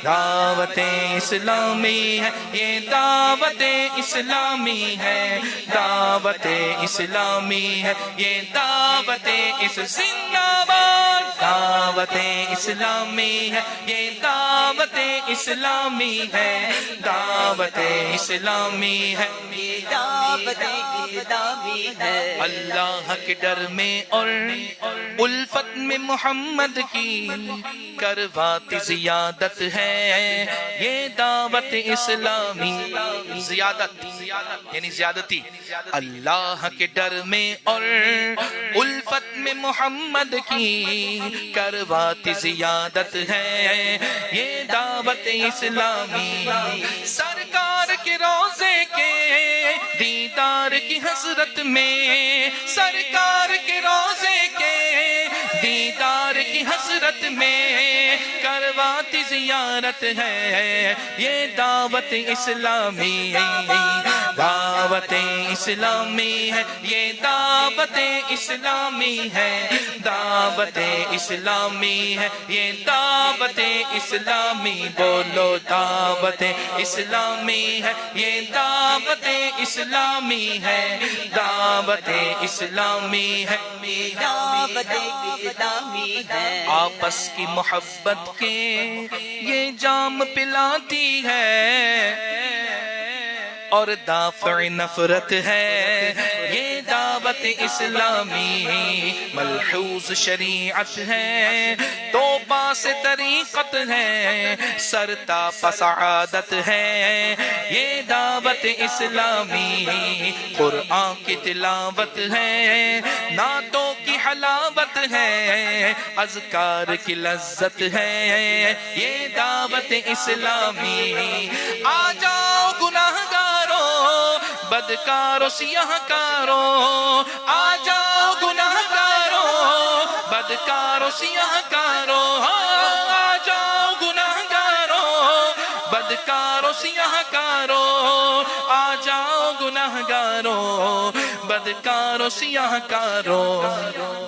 دعوت اسلامی ہے یہ دعوت اسلامی ہے، دعوت اسلامی ہے یہ دعوت زندہ باد، دعوت اسلامی ہے یہ دعوت اسلامی ہے، دعوت اسلامی ہے یہ دعوت اسلامی ہے. اللہ کے ڈر میں اور الفت میں محمد کی کروات زیادت ہے، یہ دعوت اسلامی زیادت یعنی زیادتی اللہ کے ڈر میں اور الفت میں محمد کی کروات زیادت ہے، یہ دعوت اسلامی سرکار کے روزے کے دیدار کی حسرت میں، سرکار کے روزے کے دیدار کی حسرت میں کروات زیارت ہے، یہ دعوت اسلامی دعوت اسلامی ہے، یہ دعوت اسلامی ہے، دعوت اسلامی ہے، یہ دعوت اسلامی بولو دعوت اسلامی ہے، یہ دعوت اسلامی ہے، دعوت اسلامی ہے، دعوت اسلامی ہے، آپس کی محبت کے یہ جام پلاتی ہے اور دافع نفرت ہے، یہ دعوت اسلامی ملحوظ شریعت ہے، توبہ سے طریقت ہے، سرتاپا سعادت ہے، یہ دعوت اسلامی قرآن کی تلاوت ہے، نعتوں کی حلاوت ہے، اذکار کی لذت ہے، یہ دعوت اسلامی آ جاؤ گناہگارو بدکارو سیاہ کارو، آ جاؤ گناہگارو بدکارو سیاہ کارو، آ جاؤ گناہگارو بدکارو سیاہ کارو، آ جاؤ گناہگارو بدکارو سیاہ کارو،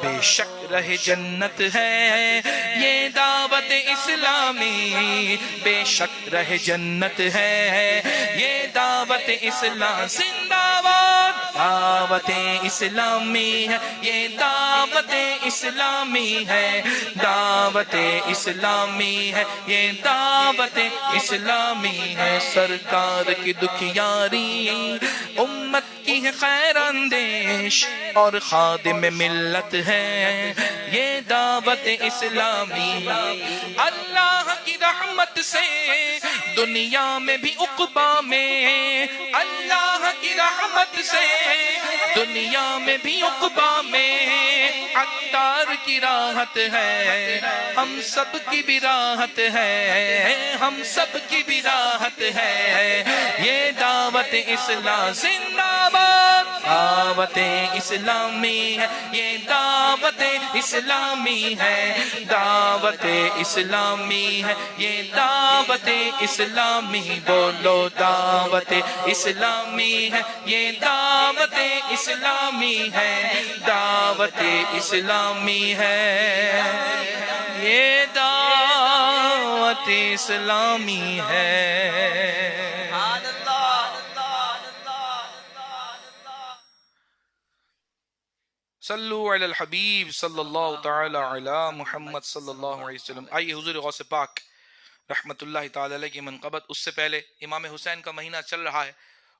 بے شک رہ جنت ہے یہ دعوت اسلامی، بے شک رہ جنت ہے یہ دعوت اسلام، زندہ باد دعوت اسلامی ہے، یہ دعوت اسلامی ہے، دعوت اسلامی ہے، یہ دعوت اسلامی ہے، سرکار کی دکھیاری امت کی ہے خیر اندیش اور خادم ملت ہے، یہ دعوت اسلامی اللہ کی رحمت سے دنیا میں بھی عقبہ میں، اللہ کی رحمت سے دنیا میں بھی عقبہ میں عطار کی راحت ہے، ہم سب کی بھی راحت ہے، ہم سب کی بھی راحت ہے، یہ دعوت اسلام زندہ باد دعوت اسلامی ہے، یہ دعوت اسلامی ہے، دعوت اسلامی ہے، یہ دعوت اسلامی بولو دعوت اسلامی ہے، یہ دعوت اسلامی ہے، دعوت اسلامی ہے، یہ دعوت اسلامی ہے۔ صلو علی الحبیب صلی اللہ تعالی علی محمد صلی اللہ علیہ وسلم۔ آئیے حضور غوث پاک رحمت اللہ تعالی علیہ کی منقبت، اس سے پہلے امام حسین کا مہینہ چل رہا ہے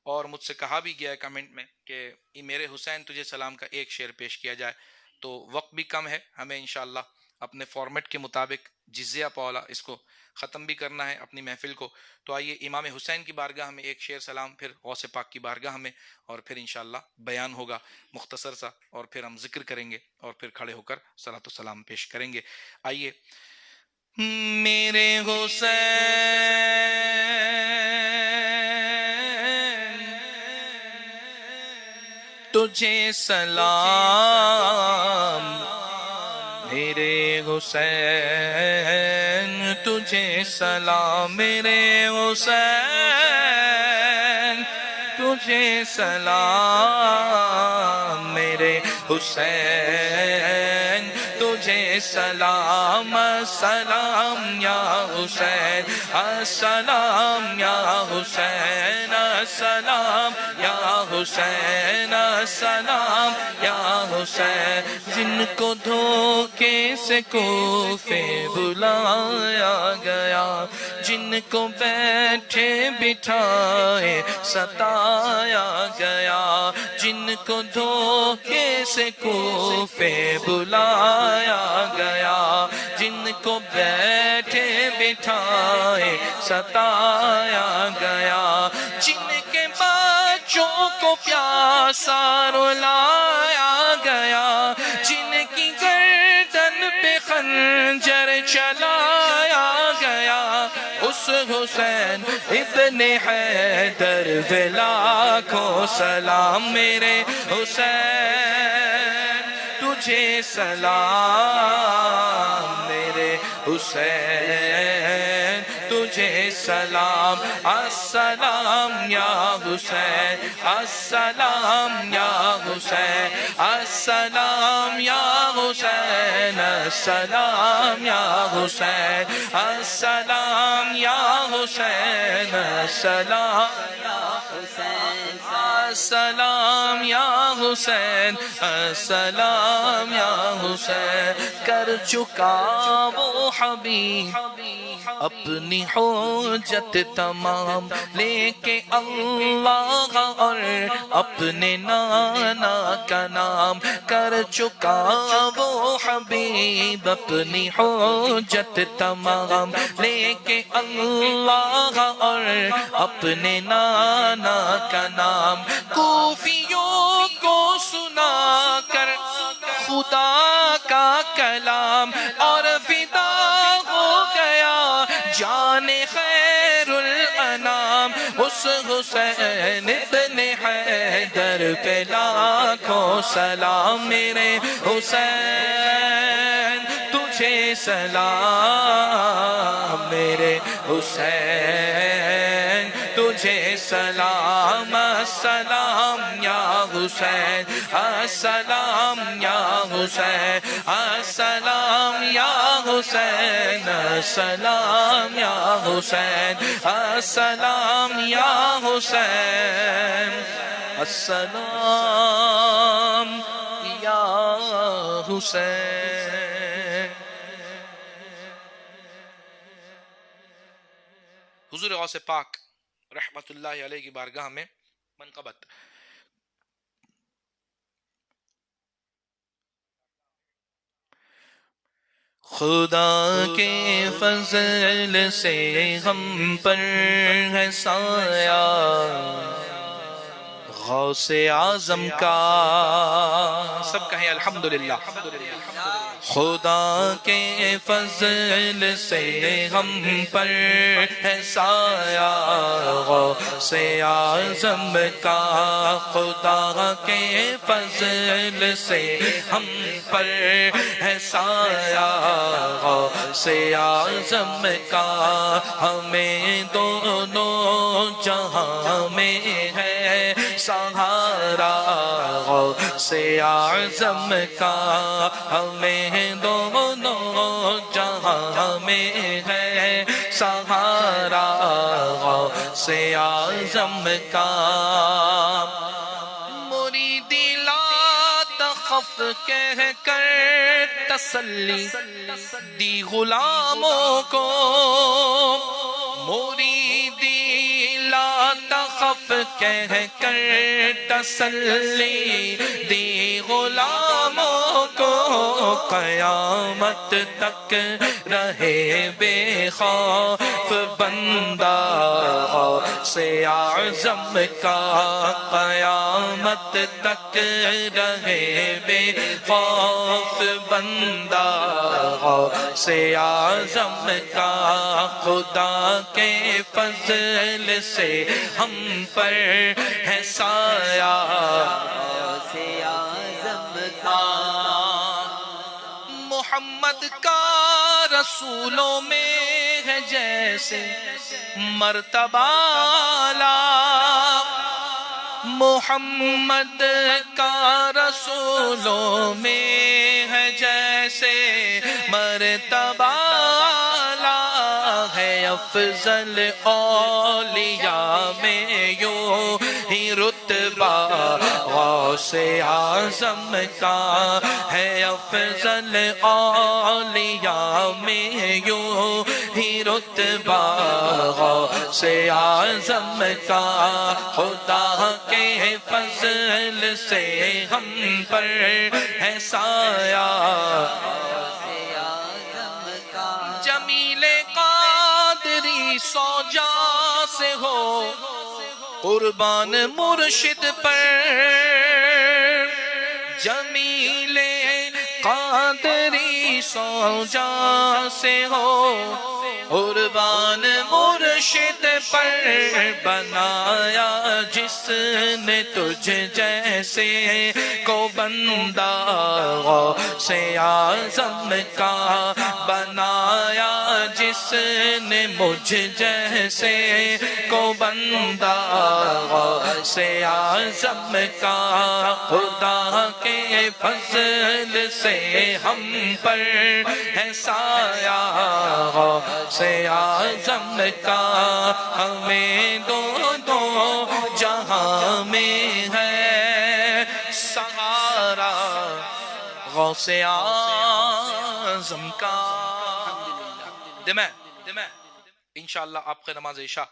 اور مجھ سے کہا بھی گیا ہے کمنٹ میں کہ میرے حسین تجھے سلام کا ایک شعر پیش کیا جائے، تو وقت بھی کم ہے، ہمیں انشاءاللہ اپنے فارمیٹ کے مطابق جزیہ پولا اس کو ختم بھی کرنا ہے اپنی محفل کو، تو آئیے امام حسین کی بارگاہ میں ایک شعر سلام، پھر غوث پاک کی بارگاہ میں، اور پھر انشاءاللہ بیان ہوگا مختصر سا، اور پھر ہم ذکر کریں گے اور پھر کھڑے ہو کر صلاۃ و سلام پیش کریں گے۔ آئیے میرے حسین تجھے سلام، میرے حسین تجھے سلام، میرے حسین تجھے سلام، میرے حسین تجھے سلام، السلام یا حسین، السلام یا حسین، السلام یا حسین، السلام یا حسین، جن کو دھوکے سے کوفے بلایا گیا، جن کو بیٹھے بٹھائے ستایا گیا، جن کو دھوکے سے کوفے بلایا گیا، جن کو بیٹھے بٹھائے ستایا گیا، جن کے بچوں کو پیاسا رلایا گیا، جن کی گردن پہ خنجر چلایا گیا، اس حسین ابن حیدر پہ لاکھوں سلام، میرے حسین تجھے سلام، میرے حسین تجھے سلام، السلام یا حسین، السلام یا حسین، السلام یا حسین، السلام یا حسین، السلام یا حسین، السلام یا حسین، السلام یا حسین، السلام یا حسین۔ کر چکا وہ حبیب اپنی حجت تمام، لے کے اللہ اور اپنے نانا کا نام، کر چکا وہ حبیب اپنی حجت تمام، لے کے اللہ اور اپنے نانا کا نام، کوفیوں کو سنا کر خدا کا کلام، اور فدا ہو گیا جان خیر الانام، اس حسین ابن حیدر پہ لاکھوں سلام، میرے حسین تجھے سلام، میرے حسین تجھے سلام، السلام یا حسین، السلام یا حسین، السلام یا حسین، السلام یا حسین، السلام یا حسین، السلام یا حسین۔ حضور غوث پاک رحمت اللہ علیہ کی بارگاہ میں منقبت خدا کے فضل سے ہم پر ہے سایہ غوث اعظم کا، سب کہیں الحمدللہ۔ خدا کے فضل سے ہم پر ہے سایہ غوث اعظم کا، خدا کے فضل سے ہم پر ہے سایہ غوث اعظم کا، ہمیں دونوں جہاں میں ہے سہارا غوث اعظم کا، ہمیں دونوں جہاں میں ہے سہارا غوث اعظم کا۔ مریدی لا تخف کہہ کر تسلی دی غلاموں کو، مریدی لا تخف کہہ کر تسلی دی غلاموں کو، قیامت تک رہے بے خوف بندہ غوث اعظم کا، قیامت تک رہے بے خوف بندہ غوث اعظم کا، خدا کے فضل سے ہم پر ہے سایہ غوث اعظم کا، محمد کا رسولوں میں ہے جیسے مرتبہ اعلیٰ، محمد کا رسولوں میں ہے جیسے مرتبہ اعلیٰ ہے، افضل اولیاء میں یوں ہی رتبہ غوث اعظم کا ہے افضل اولیاء میں یوں ہی رتبہ غوث اعظم کا خدا کے فضل سے ہم پر ہے سایہ جمیل قادری سوجا سے ہو قربان مرشد پر جمیل قادری سوجا سے ہو قربان مرشد پر بنایا جس نے تجھ جیسے کو بندہ غوث اعظم کا بنایا جس نے مجھ جیسے کو بندہ غوث اعظم کا خدا کے فضل سے ہم پر ہے سایہ غوث اعظم کا ہمیں دو جہاں میں ہے سہارا غوث اعظم کا دمیں انشاءاللہ آپ کے نماز عشاء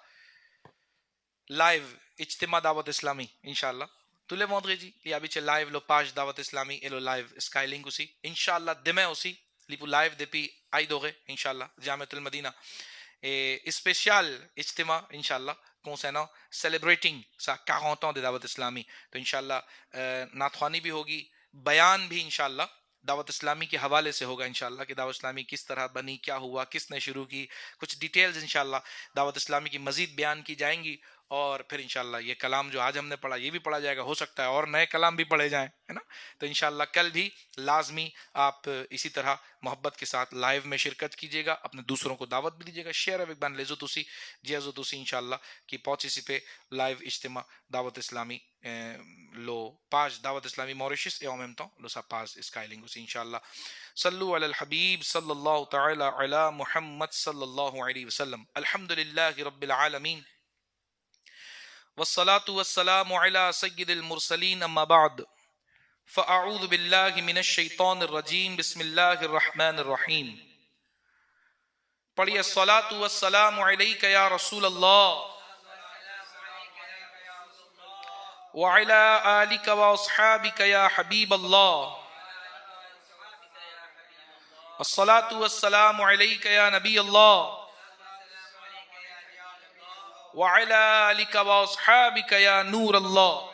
لائیو اجتماع دعوت اسلامی انشاءاللہ تولے موندری جی یا بیچے لائیو لو پاش دعوت اسلامی ایلو لائیو اسکائی لنک اسی انشاءاللہ دمیں اسی لیپو لائیو دے پی آئی دوگے انشاءاللہ جامعۃ المدینہ اسپیشل اجتماع انشاءاللہ concernant celebrating sa 40 ans de دعوت اسلامی تو انشاءاللہ نعتخوانی بھی ہوگی بیان بھی انشاءاللہ دعوت اسلامی کے حوالے سے ہوگا انشاءاللہ کہ دعوت اسلامی کس طرح بنی کیا ہوا کس نے شروع کی کچھ ڈیٹیلز انشاءاللہ دعوت اسلامی کی مزید بیان کی جائیں گی اور پھر انشاءاللہ یہ کلام جو آج ہم نے پڑھا یہ بھی پڑھا جائے گا ہو سکتا ہے اور نئے کلام بھی پڑھے جائیں ہے نا تو انشاءاللہ کل بھی لازمی آپ اسی طرح محبت کے ساتھ لائیو میں شرکت کیجیے گا اپنے دوسروں کو دعوت بھی دیجیے گا شیئر ایک بان لیزو توسی جیزو توسی انشاءاللہ کی پارٹیسپیٹ لائیو اجتماع دعوت اسلامی لو پاس دعوت اسلامی موریشس یوم ہم تو لو سا پاس اسکائلنگ اسی انشاءاللہ صلو علی الحبیب صلی اللہ تعالی علی محمد صلی اللہ علیہ وسلم الحمدللہ رب العالمین والصلاة والسلام على سيد المرسلين أما بعد فأعوذ بالله من الشيطان الرجيم بسم الله الرحمن الرحيم پڑھیے الصلاة والسلام عليك يا رسول الله وعلى آلك وأصحابك يا حبيب الله الصلاة والسلام عليك يا نبي الله وعلى آلك وأصحابك يا نور الله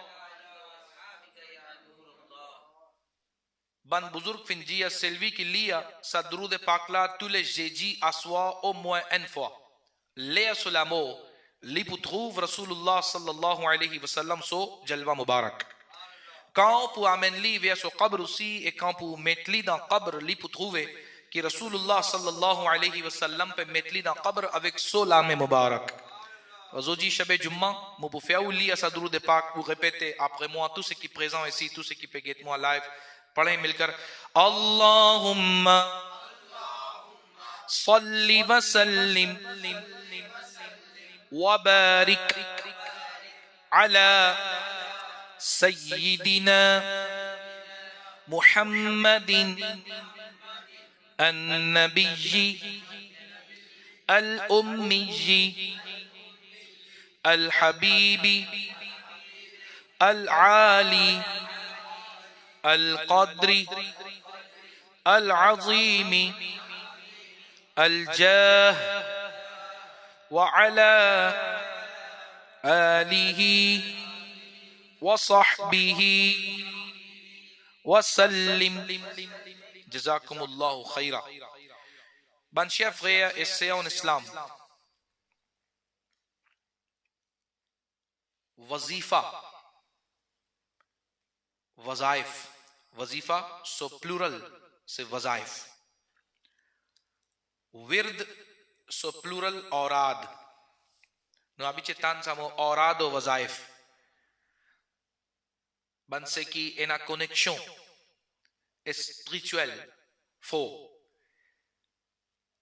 بن بزرگ فنجیہ سلوی کی لیا سا درود پاکلا تولے جیجی اسوا او موے انفوا لیا سلامو لیپو تغوف رسول اللہ صلی اللہ علیہ وسلم سو جلوہ مبارک کاؤں پو آمن لی ویا سو قبر اسی ایک کاؤں پو میٹلی دا قبر لیپو تغوے کہ رسول اللہ صلی اللہ علیہ وسلم پہ میٹلی دا قبر اوک سو لام مبارک Aujourd'hui, Shabbat Jumma, mon beau frère Ouli à sa drôle de Pâques pour répéter après moi tous ceux qui sont présents ici, tous ceux qui peuvent être moi live. Parlez milkar. Allahumma salli wa sallim wa barik ala sayyidina Muhammadin an-nabiyyi al-ummiyyi الحبيب العالي القدر العظيم الجاه وعلى آله وصحبه وسلم جزاكم الله خيرا. Ben chers frères et sœurs en islam, وظیفہ وظائف وظیفہ سو پلورل سے وظائف ورد سو پلورل اوراد نو ابھی چتان سامو اوراد و وظائف بن سے کی اینا کنیکشن اسپریچوel فو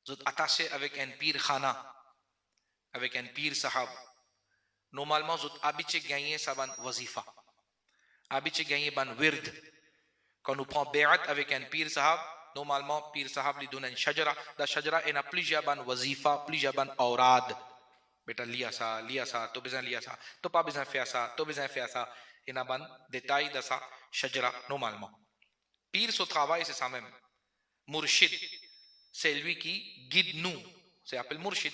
زود attaché avec un pire khana avec un pire sahab normalement zut abiche gagné sa ban wazifa abiche gagné ban wird quand nous prend béat avec un pir sahab, normalement pir sahab li donne une shajara, da shajara ena plusieurs ban wazifa, plusieurs ban aurad. Beta liya sa, to besoin liya sa, to pas besoin faire ça, to besoin faire ça. Ena ban détail da sa shajara normalement. Pir son travail c'est ça même. Murshid, c'est lui qui guide nous. C'est appelé murshid.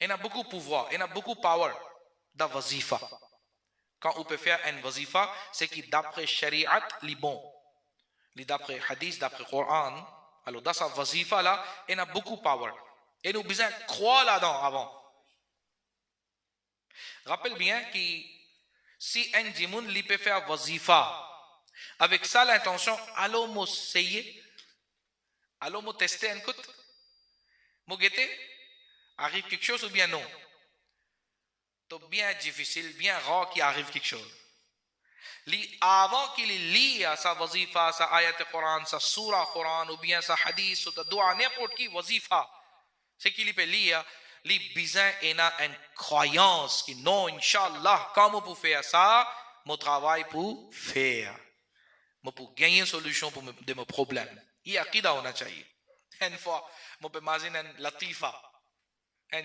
Il a beaucoup de pouvoir, il a beaucoup de power da wazifa. Quand on peut faire un wazifa, c'est qui d'après shariat li bon. Li d'après hadith, d'après Coran. Alors dans sa wazifa là, il a beaucoup de power. Et nous besoin croire là-dedans avant. Rappelle bien que si un djimoun li peut faire wazifa, avec ça l'intention, allons mo essayer, allons mo tester un coup, mo guetter, arrive quelque chose ou bien non. Donc bien difficile, bien rare qu'il arrive quelque chose. Avant qu'il lit sa wazifa, sa ayat Coran, sa surah Coran ou bien sa hadith ou sa dua, n'importe qui wazifa, c'est qu'il peut lire, les besoins et une croyance qui non, Inch'Allah, quand on peut faire ça, mon travail pour faire. Moi pour gagner une solution pour de mes problèmes. Il y a qui dans chahiye. Une fois, moi peux imaginer un latifa, un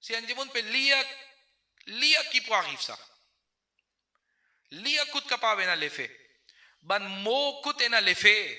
si anjimun pe liya ki poarif sa liya kut kapawe na lefe ban mo kut ena lefe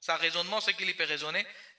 sa raisonnement ce qu'il peut raisonner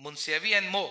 mun servi un mot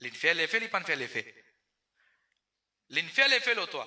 l'infère l'effet li pan faire l'effet l'infère l'effet lo toi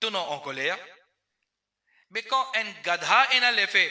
tu non en colère. Mais quand un gadha ena le fait,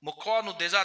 mo crois nous déjà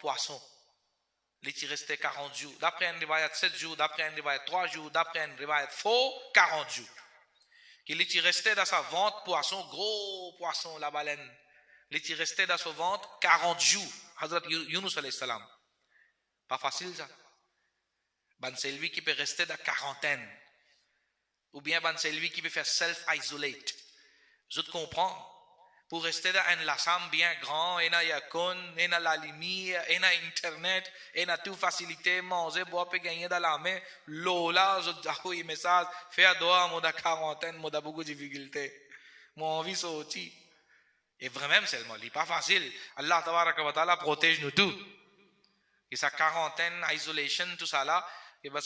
poisson. Il restait 40 jours. D'après un riwayat 7 jours, d'après un riwayat 3 jours, d'après un riwayat faux, 40 jours. Il est resté dans sa ventre poisson, gros poisson, la baleine. Il est resté dans son ventre 40 jours. Hazrat Yunus alayhi salam. Pas facile ça. Ben c'est lui qui peut rester dans quarantaine. Ou bien ben c'est lui qui peut faire self-isolate. Je te comprends. Pour rester dans un lassam bien grand, il y a yakon, il y a la lumière, il y a internet, il y a toute facilité, manger, boire, peut gagner dans la main, lola, je dis un message, faire doigt, moi, dans quarantaine, moi, dans beaucoup de difficultés. Moi, envie sortir. Et vraiment, seulement, il n'est pas facile. Allah, tabaraka wa ta'ala, protège nous tous. Et sa quarantaine, isolation, tout ça là, et bas,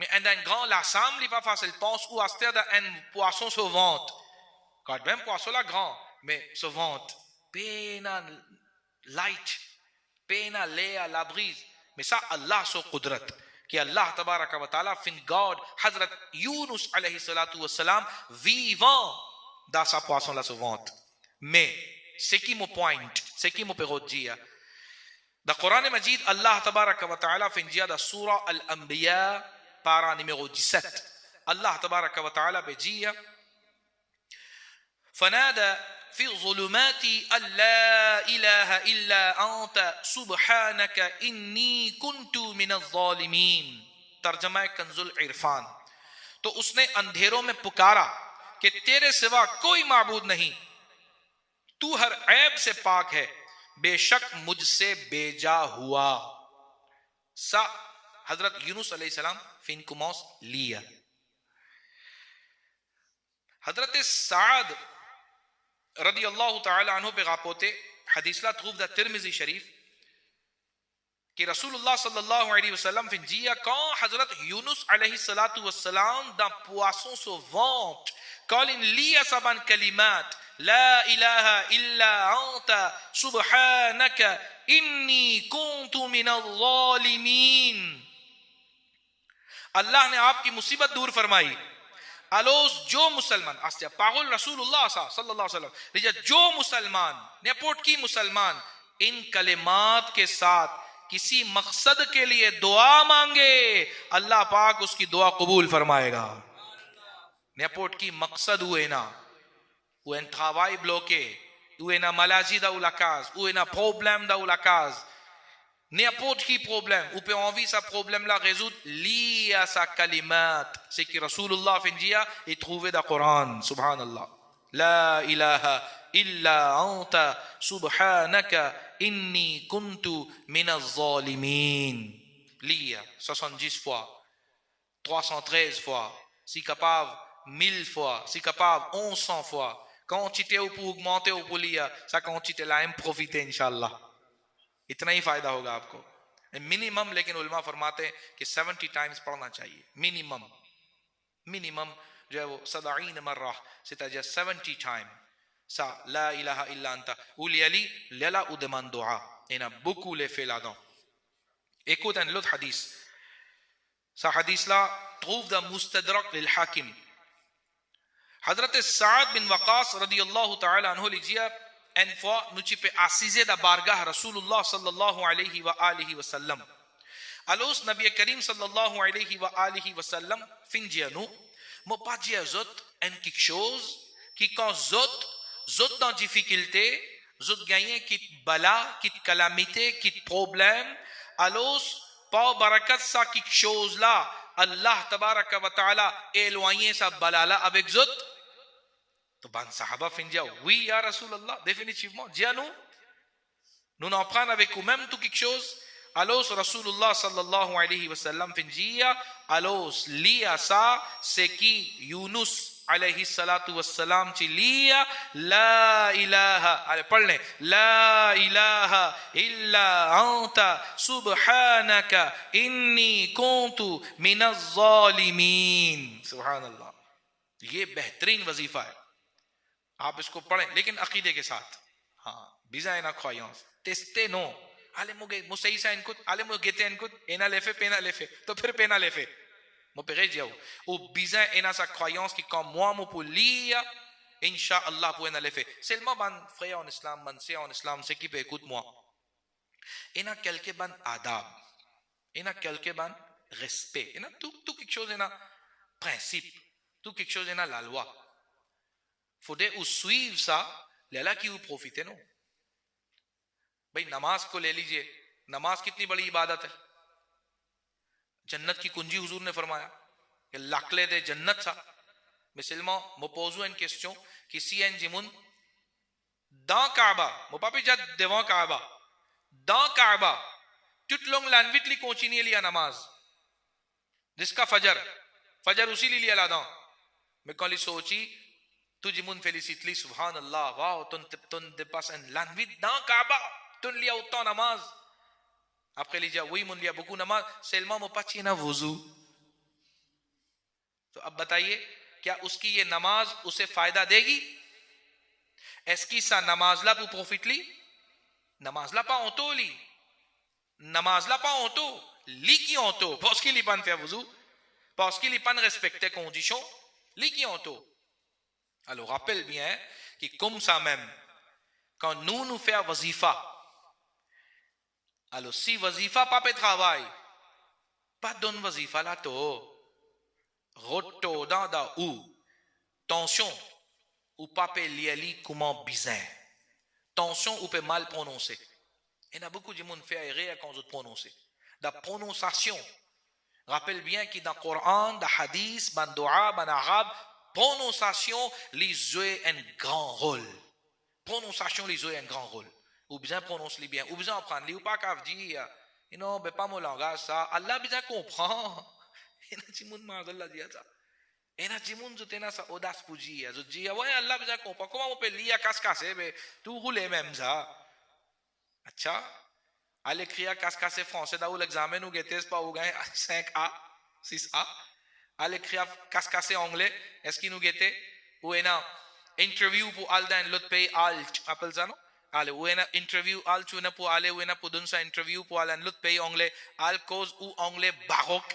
Mais un grand lassam, il n'est pas facile. Pense où à un poisson se vente. Quand même, poisson là grand, mais se vente. Pena light, pena l'air, la brise. Mais ça, Allah so qudrat. Qui Allah tabaraka wa ta'ala, fin God, Hazrat Yunus alayhi salatu wa salam, vivant dans sa poisson là se vente. Mais, c'est qui mon point, c'est qui mon perot dire. Dans le Coran Majid, Allah tabaraka wa ta'ala, fin dire dans Surah Al-Anbiya, para numéro 17. Allah tabaraka wa ta'ala bejiya fanada في الظلمات أن لا إله إلا أنت سبحانك إني كنت من الظالمين. ترجمہ کنز العرفان. تو اس نے اندھیروں میں پکارا کہ تیرے سوا کوئی معبود نہیں، تو ہر عیب سے پاک ہے، بے شک مجھ سے بیجا ہوا. سا حضرت یونس علیہ السلام فینکوموس لیا. حضرت سعد رضی اللہ تعالی عنہ پہ غاپوتے حدیث لا تروف دا ترمزی شریف کہ رسول اللہ صلی اللہ علیہ وسلم فنجیا quand حضرت یونس علیہ السلام دا poisson se vante قال ان لي سبع كلمات لا اله الا انت سبحانك انی كنت من الظالمین. اللہ نے آپ کی مصیبت دور فرمائی. الوز جو مسلمان آسیا پاگل رسول اللہ صلی اللہ علیہ وسلم لیجا جو مسلمان نیپوٹ کی مسلمان ان کلمات کے ساتھ کسی مقصد کے لیے دعا مانگے اللہ پاک اس کی دعا قبول فرمائے گا. نیپوٹ کی مقصد ہوئے نا ہوئے انتخابائی بلوکے ہوئے نا ملاجی دا اولاکاز ہوئے نا پروبلم دا اولاکاز نیپوت کی پروبلم اوپے انوی سا پروبلم لا غزود لیا سا کلمات سے کہ رسول اللہ فنجیا اتخوے دا قرآن. سبحان اللہ. لا الہ الا انت سبحانک انی کنت من الظالمین. لیا 70 fois 313 fois si capable 1000 fois si capable 1100 fois. quantité ou pour augmenter ou pour lire sa quantité là en profiter inshallah. اتنا ہی فائدہ ہوگا آپ کو منیمم. لیکن علماء فرماتے ہیں کہ 70 ٹائمز پڑھنا چاہیے منیمم جو ہے وہ 70 مرہ ستاجہ 70 ٹائم سا لا الہ الا انت اولی علی لیلا ادمان دعا اینا بکو لے فیلا دوں. ایکو تن لط حدیث سا حدیث لا طوف دا مستدرک للحاکم. حضرت سعد بن وقاص رضی اللہ تعالی عنہ لیجیے انفوا نوچی پہ آسیزے دا بارگاہ رسول اللہ صلی اللہ علیہ وآلہ وسلم. الوس نبی کریم صلی اللہ علیہ وآلہ وسلم فنجیانو مپاجیا زت ان ککشوز کی کون زت دا difficulté زت گئیں کت بلا کت کلامیتے کت پروبلم الوس پاو برکت سا ککشوز لا اللہ تبارک و تعالی ایلوائیں سا بلالا اب ایک زت تو بان صحابہ فنجا oui ya Rasulallah définitivement diano nous n'en prendre avec vous-même tout quelque chose. Alors Rasulullah sallallahu alayhi wa sallam finjia alors liya sa c'est qui Yunus alayhi salatu wassalam ci liya la ilaha allez parlez la ilaha illa anta subhanaka inni kuntu minaz zalimin. subhanallah. یہ بہترین وظیفہ ہے. آپ اس کو پڑھیں لیکن عقیدے کے ساتھ. ہاں بیزا اینا خواہیوں تستے نو آلے موگے مسیسا ان کت آلے موگے گیتے ان کت اینا لیفے پینا لیفے تو پھر پینا لیفے مو پہ غیر جاؤ او بیزا اینا سا خواہیوں کی کام موامو پو لیا انشاءاللہ پو اینا لیفے سلمہ بان فریعون اسلام بان سیعون اسلام سے کی پہ کت موام اینا کل کے بان آداب اینا کل کے بان رسپے اینا تو کک شوز اینا پرنسیپ تو کک شوز اینا لالوا فودے او سویو سا لیلا کی او پروفیتے نو. بھئی نماز کو لے لیجئے نماز کتنی بڑی عبادت ہے. جنت کی کنجی حضور نے فرمایا کہ لکلے دے جنت سا مسلموں مپوزو ان کسچوں کسی ان جمون دان کعبہ مپاپی جا دیوان کعبہ دان کعبہ ٹوٹ لانویت لی کوچی نہیں لیا نماز جس کا فجر اسی لی لیا لادان میں کالی سوچی تجھ من فیلیسیتلی سبحان اللہ واو تن دے پاس ان لانویت دان کعبہ تن لیا اتا نماز آپ کے لیجا وہی من لیا بکو نماز سلمہ مپاچی نا وضو. تو اب بتائیے کیا اس کی یہ نماز اسے فائدہ دے گی؟ ایس کی سا نماز لا پو پروفیٹ لی نماز لا پا اونتو لی نماز لا پا اونتو لی کی اونتو پاس کی لی پان فیا وضو پاس کی لی پان ریسپیکتے کنڈیشن لی کی اونتو. Alors rappelle bien que comme ça même quand nous faisons wazifa alors si wazifa pas pe travail pas donne wazifa là to roto dans da ou tension ou pape li comment bizarre. Tension ou peut mal prononcer. Il y a beaucoup de monde fait erreur quand on prononce. La prononciation. Rappelle bien que dans le Coran, dans le Hadith, dans le Dua, dans l'Arabe, prononciation les joue un grand rôle. Prononciation les joue un grand rôle. Ou bien prononce les bien, ou bien apprendre les, ou pas qu'à dire, non, mais pas mon langage ça. Allah bien comprend. Il y a des gens qui Allah dit ça. Il y a des gens qui ont ça audace pour dire. Ils disent, ouais, Allah bien comprend. Comment on peut lire casse-casse, mais tout roule même ça. Acha. À l'écrire casse-casse français, dans l'examen, nous guettez pas ou gagne 5A, 6A. À l'écrire casse-casse anglais, est-ce qu'il nous guettait? Ou est-ce interview pour aller dans l'autre pays, appelle ça non? Allez, ou est-ce interview, tu es pour aller, ou est-ce pour donner ça interview pour aller dans l'autre pays anglais, cause ou anglais baroque.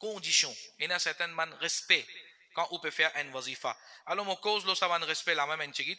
condition ina certain man respect quand on peut faire un wazifa alors mon cause lo savan respect la même enchigit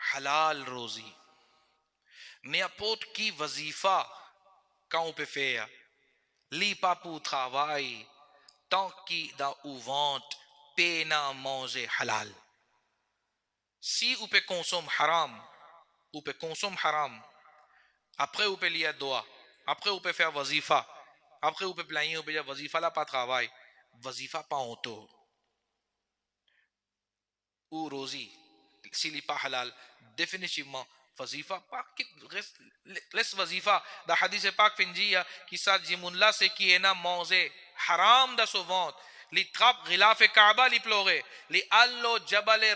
halal rozi minha pot ki wazifa quand on peut faire li pas pour travail tant que dans ou vente pena manger halal si on peut consommer haram on peut consommer haram après on peut lire doa après on peut faire wazifa après on peut plaigner on peut dire wazifa là pas travail wazifa pas honto ou rozi s'il n'est pas halal définitivement wazifa pas laisse wazifa da hadith pak finjiya ki sa jimunla se ki ena manger haram da sovant li trap ghilaf kaaba li pleurer li allo jabal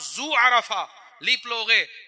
zu arafa li pleurer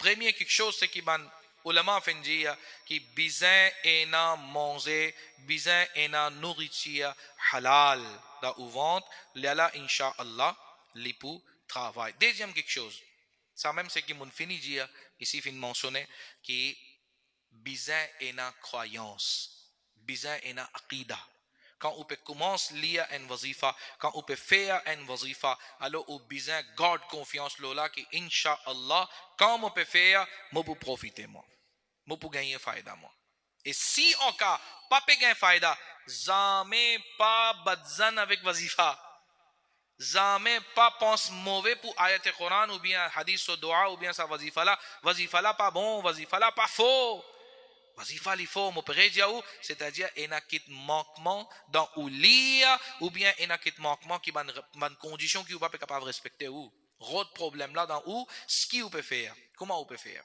premier quelque chose c'est qui ban ulama finjiya ki bizin ena manger bizin ena nourriture halal da au ventre lala inshallah lipu travail deuxième quelque chose ça même c'est qui mon finijia ici fin mentionné qui bizin ena croyance bizin ena aqida quand on peut commencer lire un wazifa quand on peut faire un wazifa alors on besoin garde confiance lola que inshallah quand on peut faire moi pour profiter moi pour gagner faïda moi et si en cas pas peut gagner faïda jamais pas badzan avec wazifa jamais pas pense mauvais pour ayat Coran ou bien hadith ou dua ou bien ça wazifa là pas bon wazifa là pas faux wazifa li faut m'opérer diaou c'est-à-dire ena kit manquement dans ou lire ou bien ena kit manquement qui ban condition qui ou pas capable respecter ou autre problème là dans ou ce qui ou peut faire comment ou peut faire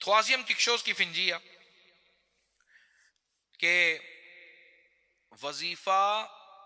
troisième quelque chose qui finit que wazifa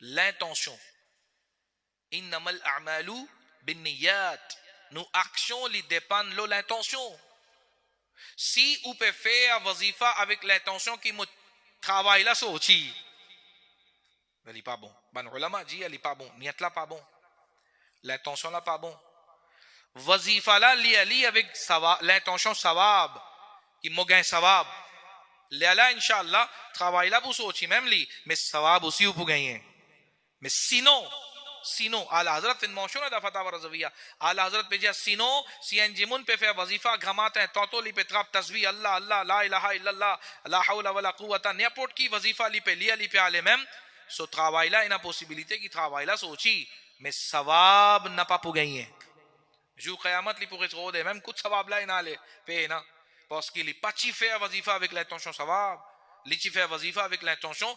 l'intention innamal a'malu binniyat nos actions li dépendent de l'intention si on peut faire wazifa avec l'intention qui me travaille là sochi elle est pas bon ban ulama dit elle est pas bon niyat là pas bon l'intention là pas bon wazifa là li avec l'intention sawab qui me gagne sawab là inshallah travail là pour sochi même li mais sawab aussi pour gagner mais sinon al hazrat in mentionné da fatawa razawiyya al hazrat pe sinon si un jimun pe fait wazifa ghamate hain toto li pe trap tasbih allah allah la ilaha illallah la hawla wala quwwata n'importe qui wazifa li pe ale même so travail là ina possibilité qui travail là sochi mais sawab n'a pas pour gagner Giù قیامت li pure trode, même kut savab la inale pena, parce qu'il est pas ci faire wazifa avec l'intention savab, li ci faire wazifa avec l'intention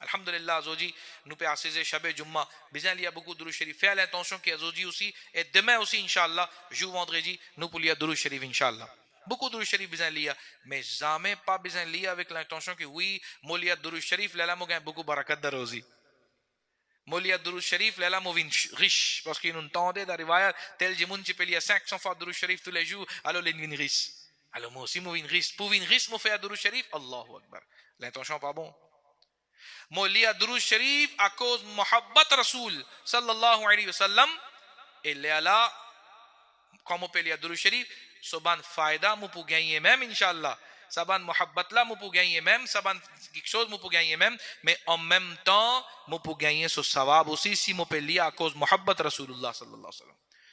alhamdulillah zoji nous pe assiser shabe jumma bizan liya beaucoup de sharif faire l'intention que zoji aussi et demain aussi inchallah jour vendredi nous pour liya durud sharif inchallah beaucoup de sharif bizan liya mais jamais pas bizan liya avec l'intention que oui molia durud sharif lala mo gain beaucoup barakat da rozi molia durud sharif lala mo vin riche parce qu'il nous entendait da riwayat tel jimun ci pe liya 500 fois durud sharif tous les jours alors les vin riche alors moi aussi mo vin riche pour vin riche mo faire durud sharif Allahu akbar l'intention pas bon. Molia durud sharif à cause mohabbat rasoul sallallahu alayhi wa sallam et léala comme on peut lire durud sharif soban faïda mu pour gagner même inshallah saban mohabbat la mu pour gagner même saban quelque chose mu pour gagner même mais en même temps mu pour gagner ce sawab aussi si mu peut lire à cause mohabbat rasulullah sallallahu alayhi wa sallam.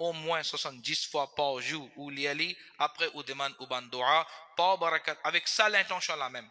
Au moins 70 fois par jour ou liali après ou demande ou ban dua par barakat avec ça l'intention la même.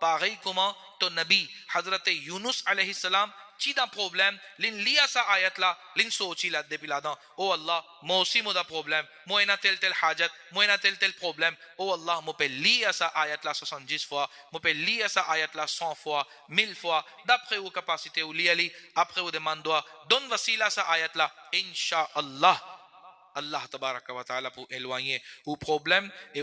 pareil comment ton nabi Hazrat Yunus alayhi salam chida problem lin liya sa ayat la lin sochi la depiladan o Allah mosi moda problem moena tel hajat moena tel problem o Allah mo pe liya sa ayat la 70 fois mo pe liya sa ayat la 100 fois 1000 fois d'après vos capacités ou liali après vos demandes donne wasila sa ayat la inshallah Allah tabaraka wa ta'ala pour éloigner ou problème et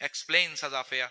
explain Sadafia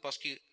parce que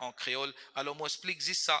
en créole. alors moi explique ça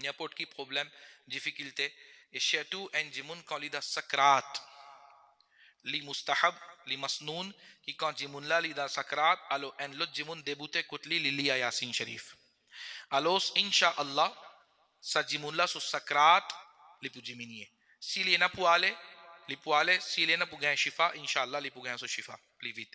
N'importe qui problème, difficulté, et surtout un jimun quand il a sakrat, li mustahab, li masnoun, qui quand jimun là il a sakrat, alors un l'autre jimun débuté kutli li liya yasin sharif. Alors inshallah, sa jimun là sur sakrat, li pu jiminie. S'il est na pu aller, li pu aller, s'il est na pu gagner shifa, inshallah li pu gagner shifa, plus vite.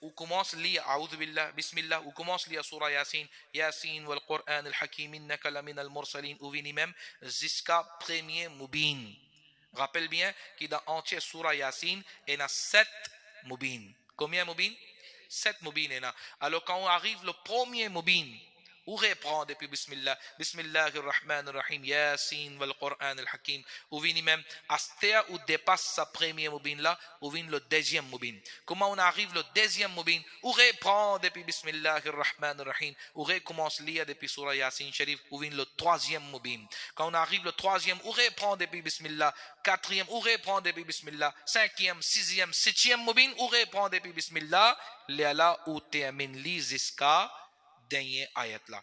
ou commence lire a'udhu billah bismillah ou commence lire surah yasin wal qur'an al hakim innaka lamin al mursalin ou vini même jusqu'à premier mubin. Rappelle bien qu'il dans entier surah yasin il y a 7 mubin. Combien mubin? 7 mubin. Alors quand on arrive le premier mubin, ou reprend depuis Bismillahir Rahmanir Rahim, Yasin wal Qur'an al Hakim, ou vient même astéa ou dépasse sa première mubin là, ou vient le deuxième mubin. Comment on arrive le deuxième mubin, ou reprend depuis Bismillahir Rahmanir Rahim, ou recommence lire depuis Surah Yasin Sharif, ou vient le troisième mubin. Quand on arrive le troisième, ou reprend depuis Bismillah, quatrième, ou reprend depuis Bismillah, cinquième, sixième, septième mubin, ou reprend depuis Bismillah, léala ou termine li jusqu'à dernier ayat là,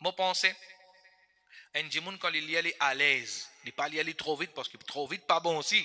mo pense en jimun quand il y a les à l'aise, il pas y aller trop vite parce que trop vite pas bon aussi.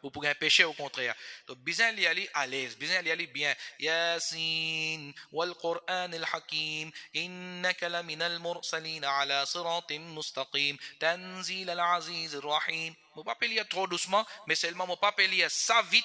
ou pour un péché au contraire. Donc bizan li ali à l'aise, bizan li ali bien. Yasin wal Qur'an al Hakim innaka laminal mursalin ala siratin mustaqim tanzil al aziz ar rahim. Mo pas lire trop doucement mais seulement mo pas lire ça vite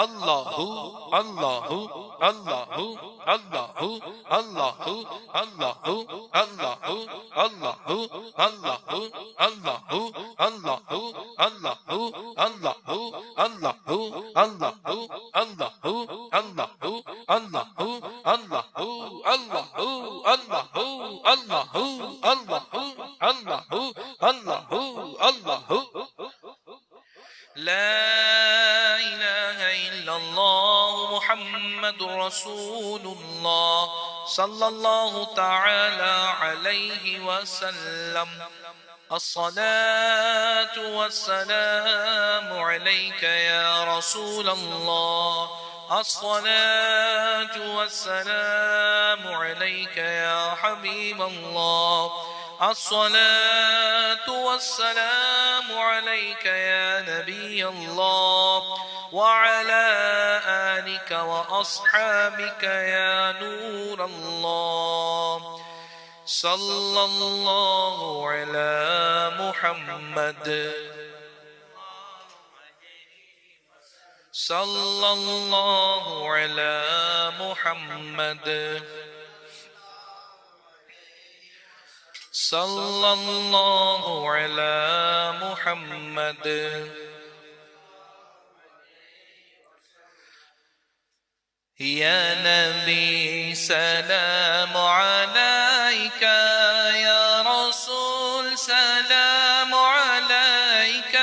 اللہ اللہ اللہ اللہ اللہ اللہ اللہ اللہ اللہ اللہ اللہ اللہ اللہ اللہ اللہ لا إله إلا الله محمد رسول الله صلى الله تعالى عليه وسلم. الصلاة والسلام عليك يا رسول الله. الصلاة والسلام عليك يا حبيب الله. الصلاة والسلام عليك يا نبي الله وعلى آلك وأصحابك يا نور الله. صلى الله على محمد صلى الله على محمد صلى الله على محمد. يا نبي سلام عليك يا رسول سلام عليك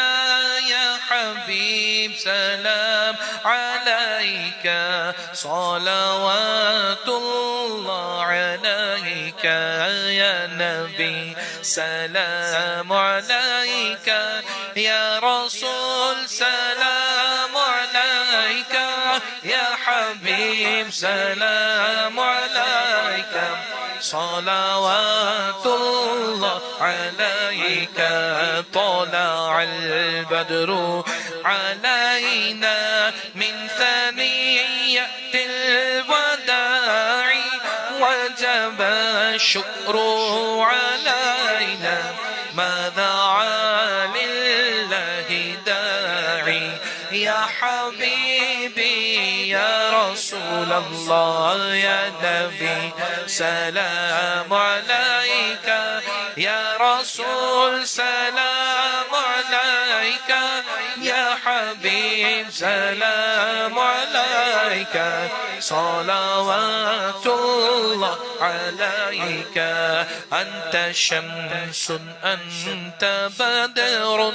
يا حبيب سلام عليك صلوات الله عليك يا نبي سلام عليك يا رسول سلام عليك يا حبيب سلام عليك صلوات الله عليك. طلع البدر علينا من ثنية الوداع وجب الشكر علينا ما دعا لله داعي. يا حبيبي يا رسول الله يا نبي سلام عليك يا رسول سلام عليك يا حبيب سلام عليك صلوات الله عليك. أنت شمس أنت بدر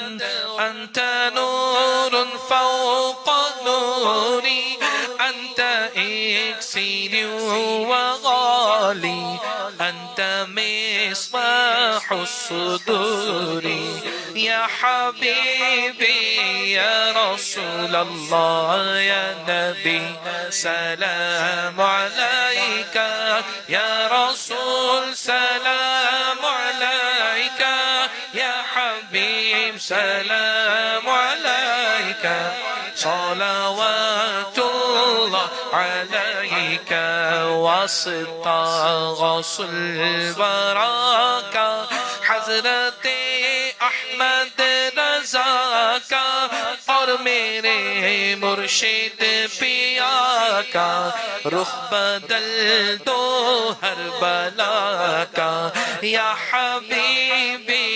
أنت نور فوق نوري أنت إكسير وغالي أنت مصباح الصدور. يا حبيبي يا رسول الله يا نبي سلام عليك يا رسول سلام عليك يا حبيب سلام عليك صلوات الله عليك. وسط غوث البركة حضرت احمد رضا کا اور میرے مرشد پیا کا رخ بدل دو ہر بلا کا. یا حبیبی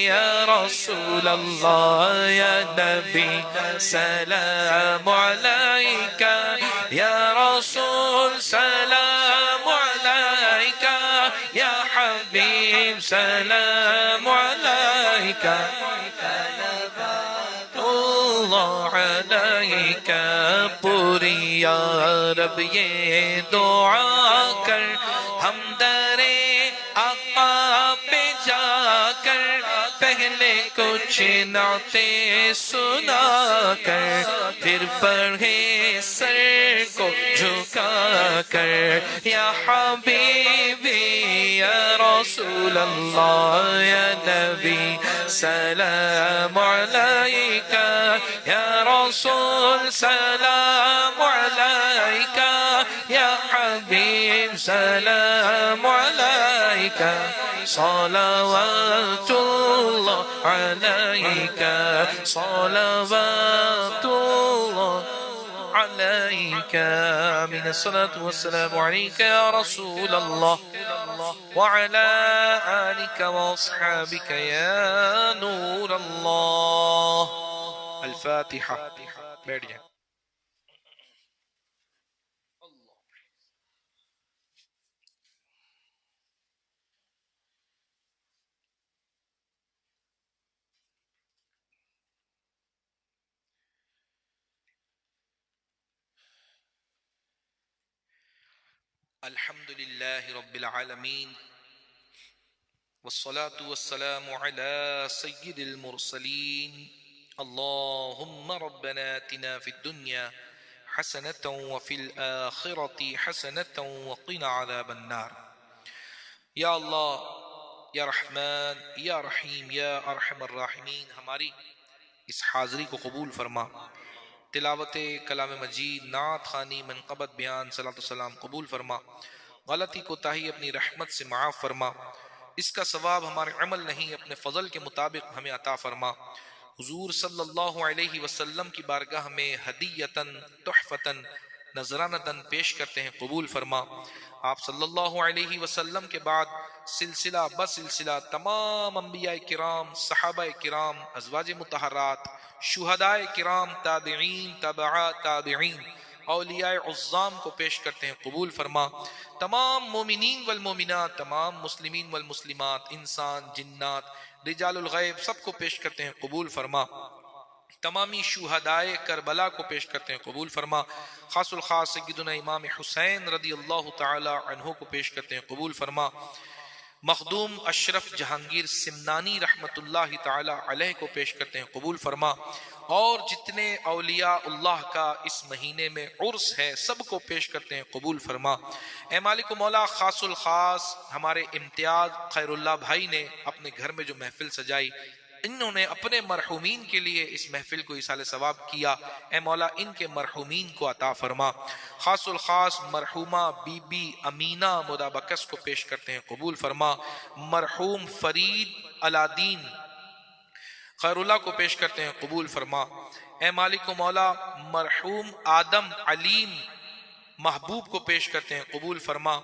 یا رسول اللہ یا نبی سلام علیک یا رسول سلام علیک یا حبیب سلام علیک اللہ علیک. پوری یا رب یہ دعا کر ہم در آقا پہ جا کر پہلے کچھ نعتیں سنا کر پھر پڑھے سر کو جھکا کر. یا حبیبی یا رسول اللہ یا نبی سلام علیک یا رسول سلام علیک یا حبیب سلام علیک صلوات اللہ علیک صلوات اللہ علیک. عليك من الصلاة والسلام عليك يا رسول الله وعلى آلك وأصحابك يا نور الله. الفاتحة. بیٹھ جائیں. الحمد لله رب العالمين والصلاة والسلام على سيد المرسلين. اللهم ربنا آتنا في الدنيا حسنة وفي الآخرة حسنة وقنا عذاب النار. یا اللہ، یا رحمان، یا رحیم، یا ارحم الراحمین، ہماری اس حاضری کو قبول فرما. تلاوت کلام مجید، نعت خوانی، منقبت بیان، صلاۃ السلام قبول فرما. غلطی کوتاہی اپنی رحمت سے معاف فرما. اس کا ثواب ہمارے عمل نہیں، اپنے فضل کے مطابق ہمیں عطا فرما. حضور صلی اللہ علیہ وسلم کی بارگاہ میں ہدیتاً تحفتاً نذرانتاً پیش کرتے ہیں، قبول فرما. آپ صلی اللہ علیہ وسلم کے بعد سلسلہ بسلسلہ تمام انبیاء کرام، صحابہ کرام، ازواج مطہرات، شہداء کرام، تابعین، تبع تابعین، اولیاء عظام کو پیش کرتے ہیں، قبول فرما. تمام مومنین والمومنات، تمام مسلمین والمسلمات، انسان، جنات، رجال الغیب، سب کو پیش کرتے ہیں، قبول فرما. تمامی شہدائے کربلا کو پیش کرتے ہیں، قبول فرما. خاص الخاص سیدنا امام حسین رضی اللہ تعالی عنہ کو پیش کرتے ہیں، قبول فرما. مخدوم اشرف جہانگیر سمنانی رحمت اللہ تعالی علیہ کو پیش کرتے ہیں، قبول فرما. اور جتنے اولیاء اللہ کا اس مہینے میں عرس ہے سب کو پیش کرتے ہیں، قبول فرما. اے مالک و مولا، خاص الخاص ہمارے امتیاز خیر اللہ بھائی نے اپنے گھر میں جو محفل سجائی، انہوں نے اپنے مرحومین کے لیے اس محفل کو ایصال ثواب کیا. اے مولا ان کے مرحومین کو عطا فرما. خاص الخاص مرحومہ بی بی امینہ مدابکس کو پیش کرتے ہیں، قبول فرما. مرحوم فرید علادین خیر اللہ کو پیش کرتے ہیں، قبول فرما. اے مالک و مولا، مرحوم آدم علیم محبوب کو پیش کرتے ہیں، قبول فرما.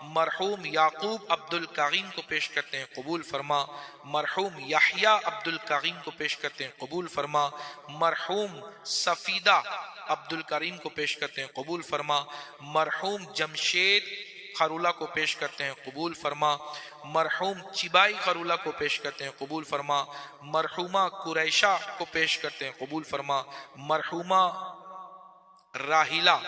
مرحوم یعقوب عبد الکریم کو پیش کرتے ہیں، قبول فرما. مرحوم یحییٰ عبد الکریم کو پیش کرتے ہیں، قبول فرما. مرحوم سفیدہ عبد الکریم کو پیش کرتے ہیں، قبول فرما. مرحوم جمشید خرولہ کو پیش کرتے ہیں، قبول فرما. مرحوم چبائی خرولہ کو پیش کرتے ہیں، قبول فرما. مرحومہ قریشہ کو پیش کرتے ہیں، قبول فرما. مرحومہ راہیلہ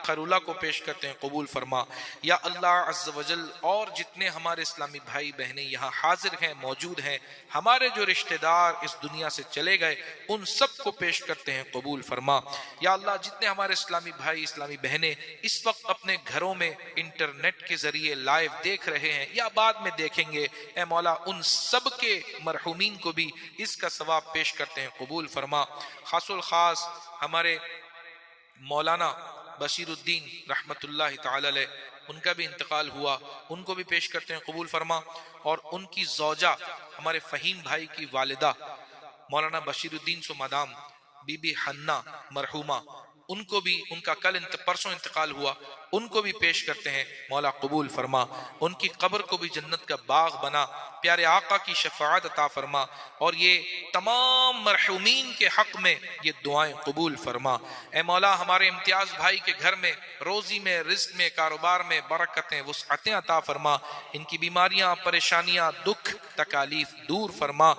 خرولہ کو پیش کرتے ہیں، قبول فرما. یا اللہ عز و جل، اور جتنے ہمارے اسلامی بھائی بہنیں یہاں حاضر ہیں، موجود ہیں، ہمارے جو رشتہ دار اس دنیا سے چلے گئے، ان سب کو پیش کرتے ہیں، قبول فرما. یا اللہ جتنے ہمارے اسلامی بھائی اسلامی بہنیں اس وقت اپنے گھروں میں انٹرنیٹ کے ذریعے لائیو دیکھ رہے ہیں یا بعد میں دیکھیں گے، اے مولا ان سب کے مرحومین کو بھی اس کا ثواب پیش کرتے ہیں، قبول فرما. خاص الخاص ہمارے مولانا بشیر الدین رحمت اللہ تعالی علیہ، ان کا بھی انتقال ہوا، ان کو بھی پیش کرتے ہیں، قبول فرما. اور ان کی زوجہ ہمارے فہیم بھائی کی والدہ مولانا بشیر الدین سو مدام بی بی حنا مرحومہ، ان کو بھی ان کا کل پرسوں انتقال ہوا، ان کو بھی پیش کرتے ہیں، مولا قبول فرما. ان کی قبر کو بھی جنت کا باغ بنا، پیارے آقا کی شفاعت عطا فرما. اور یہ تمام مرحومین کے حق میں یہ دعائیں قبول فرما. اے مولا ہمارے امتیاز بھائی کے گھر میں روزی میں، رزق میں، کاروبار میں برکتیں، وسعتیں عطا فرما. ان کی بیماریاں، پریشانیاں، دکھ تکالیف دور فرما.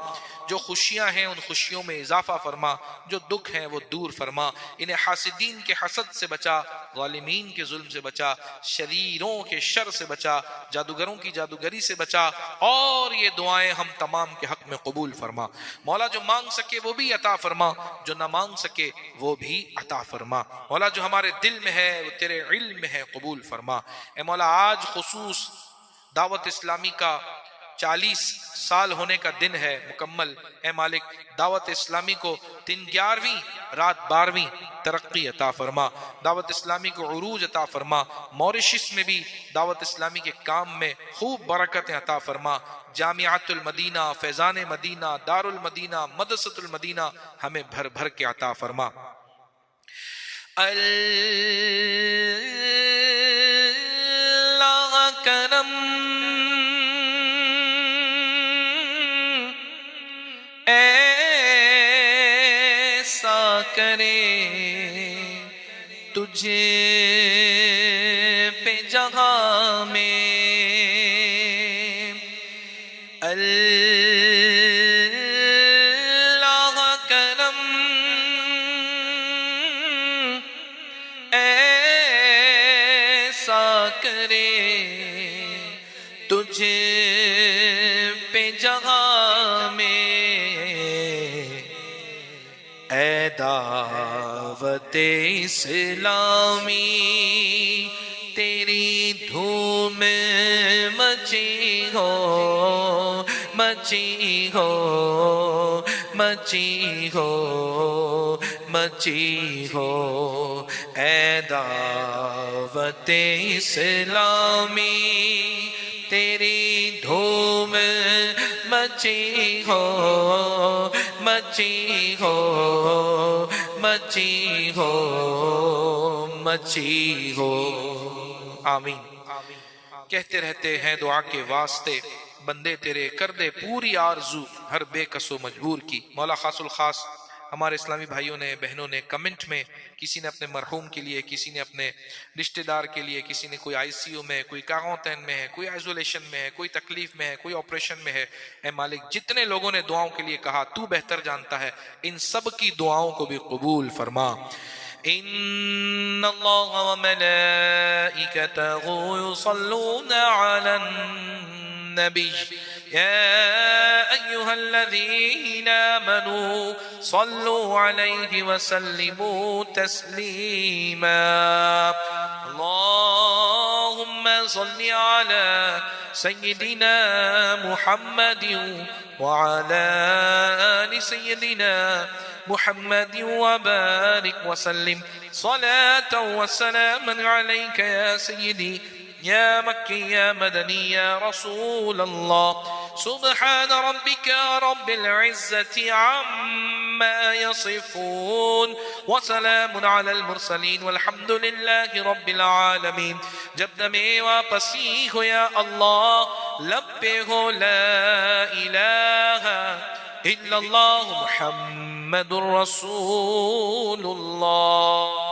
جو خوشیاں ہیں ان خوشیوں میں اضافہ فرما، جو دکھ ہیں وہ دور فرما. انہیں حاسدین کے حسد سے بچا، ظالمین کے ظلم سے بچا، شریروں کے شر سے بچا، جادوگروں کی جادوگری سے بچا. اور یہ دعائیں ہم تمام کے حق میں قبول فرما. مولا جو مانگ سکے وہ بھی عطا فرما، جو نہ مانگ سکے وہ بھی عطا فرما. مولا جو ہمارے دل میں ہے وہ تیرے علم میں ہے، قبول فرما. اے مولا آج خصوص دعوت اسلامی کا 40 سال ہونے کا دن ہے مکمل. اے مالک دعوت اسلامی کو 11ویں رات 12ویں ترقی عطا فرما، دعوت اسلامی کو عروج عطا فرما. موریشس میں بھی دعوت اسلامی کے کام میں خوب برکتیں عطا فرما. جامعات المدینہ، فیضان مدینہ، دار المدینہ، مدرسۃ المدینہ ہمیں بھر بھر کے عطا فرما. اللہ کرم ایسا کرے تجھے پہ جہاں میں، اللہ کرم ایسا کرے تجھے پہ جہاں میں، اے دعوت اسلامی تیری دھوم مچی ہو، مچی ہو، مچی ہو، مچی ہو، اے دعوت اسلامی تیری دھوم مچی ہو، مچی ہو، مچی ہو، مچی ہو، آمین۔ کہتے رہتے ہیں دعا کے واسطے بندے تیرے، کر دے پوری آرزو ہر بے کس و مجبور کی۔ مولا خاص الخاص ہمارے اسلامی بھائیوں نے بہنوں نے کمنٹ میں کسی نے اپنے مرحوم کے لیے، کسی نے اپنے رشتہ دار کے لیے، کسی نے کوئی آئی سی یو میں، کوئی قرنطین میں ہے، کوئی آئسولیشن میں ہے، کوئی تکلیف میں ہے، کوئی آپریشن میں ہے، اے مالک جتنے لوگوں نے دعاؤں کے لیے کہا تو بہتر جانتا ہے، ان سب کی دعاؤں کو بھی قبول فرما۔ ان اللہ وملائکتہ یصلون علی النبی يا أيها الذين آمنوا صلوا عليه وسلموا تسليما اللهم صل على سيدنا محمد وعلى آل سيدنا محمد وبارك وسلم صلاة وسلاما عليك يا سيدي يا مكي يا مدني يا رسول الله سبحان ربك رب العزة عما يصفون وسلام على المرسلين والحمد لله رب العالمين۔ جب دمیں واپسی ہو یا اللہ لب پہ ہو لا الہ الا اللہ محمد رسول اللہ۔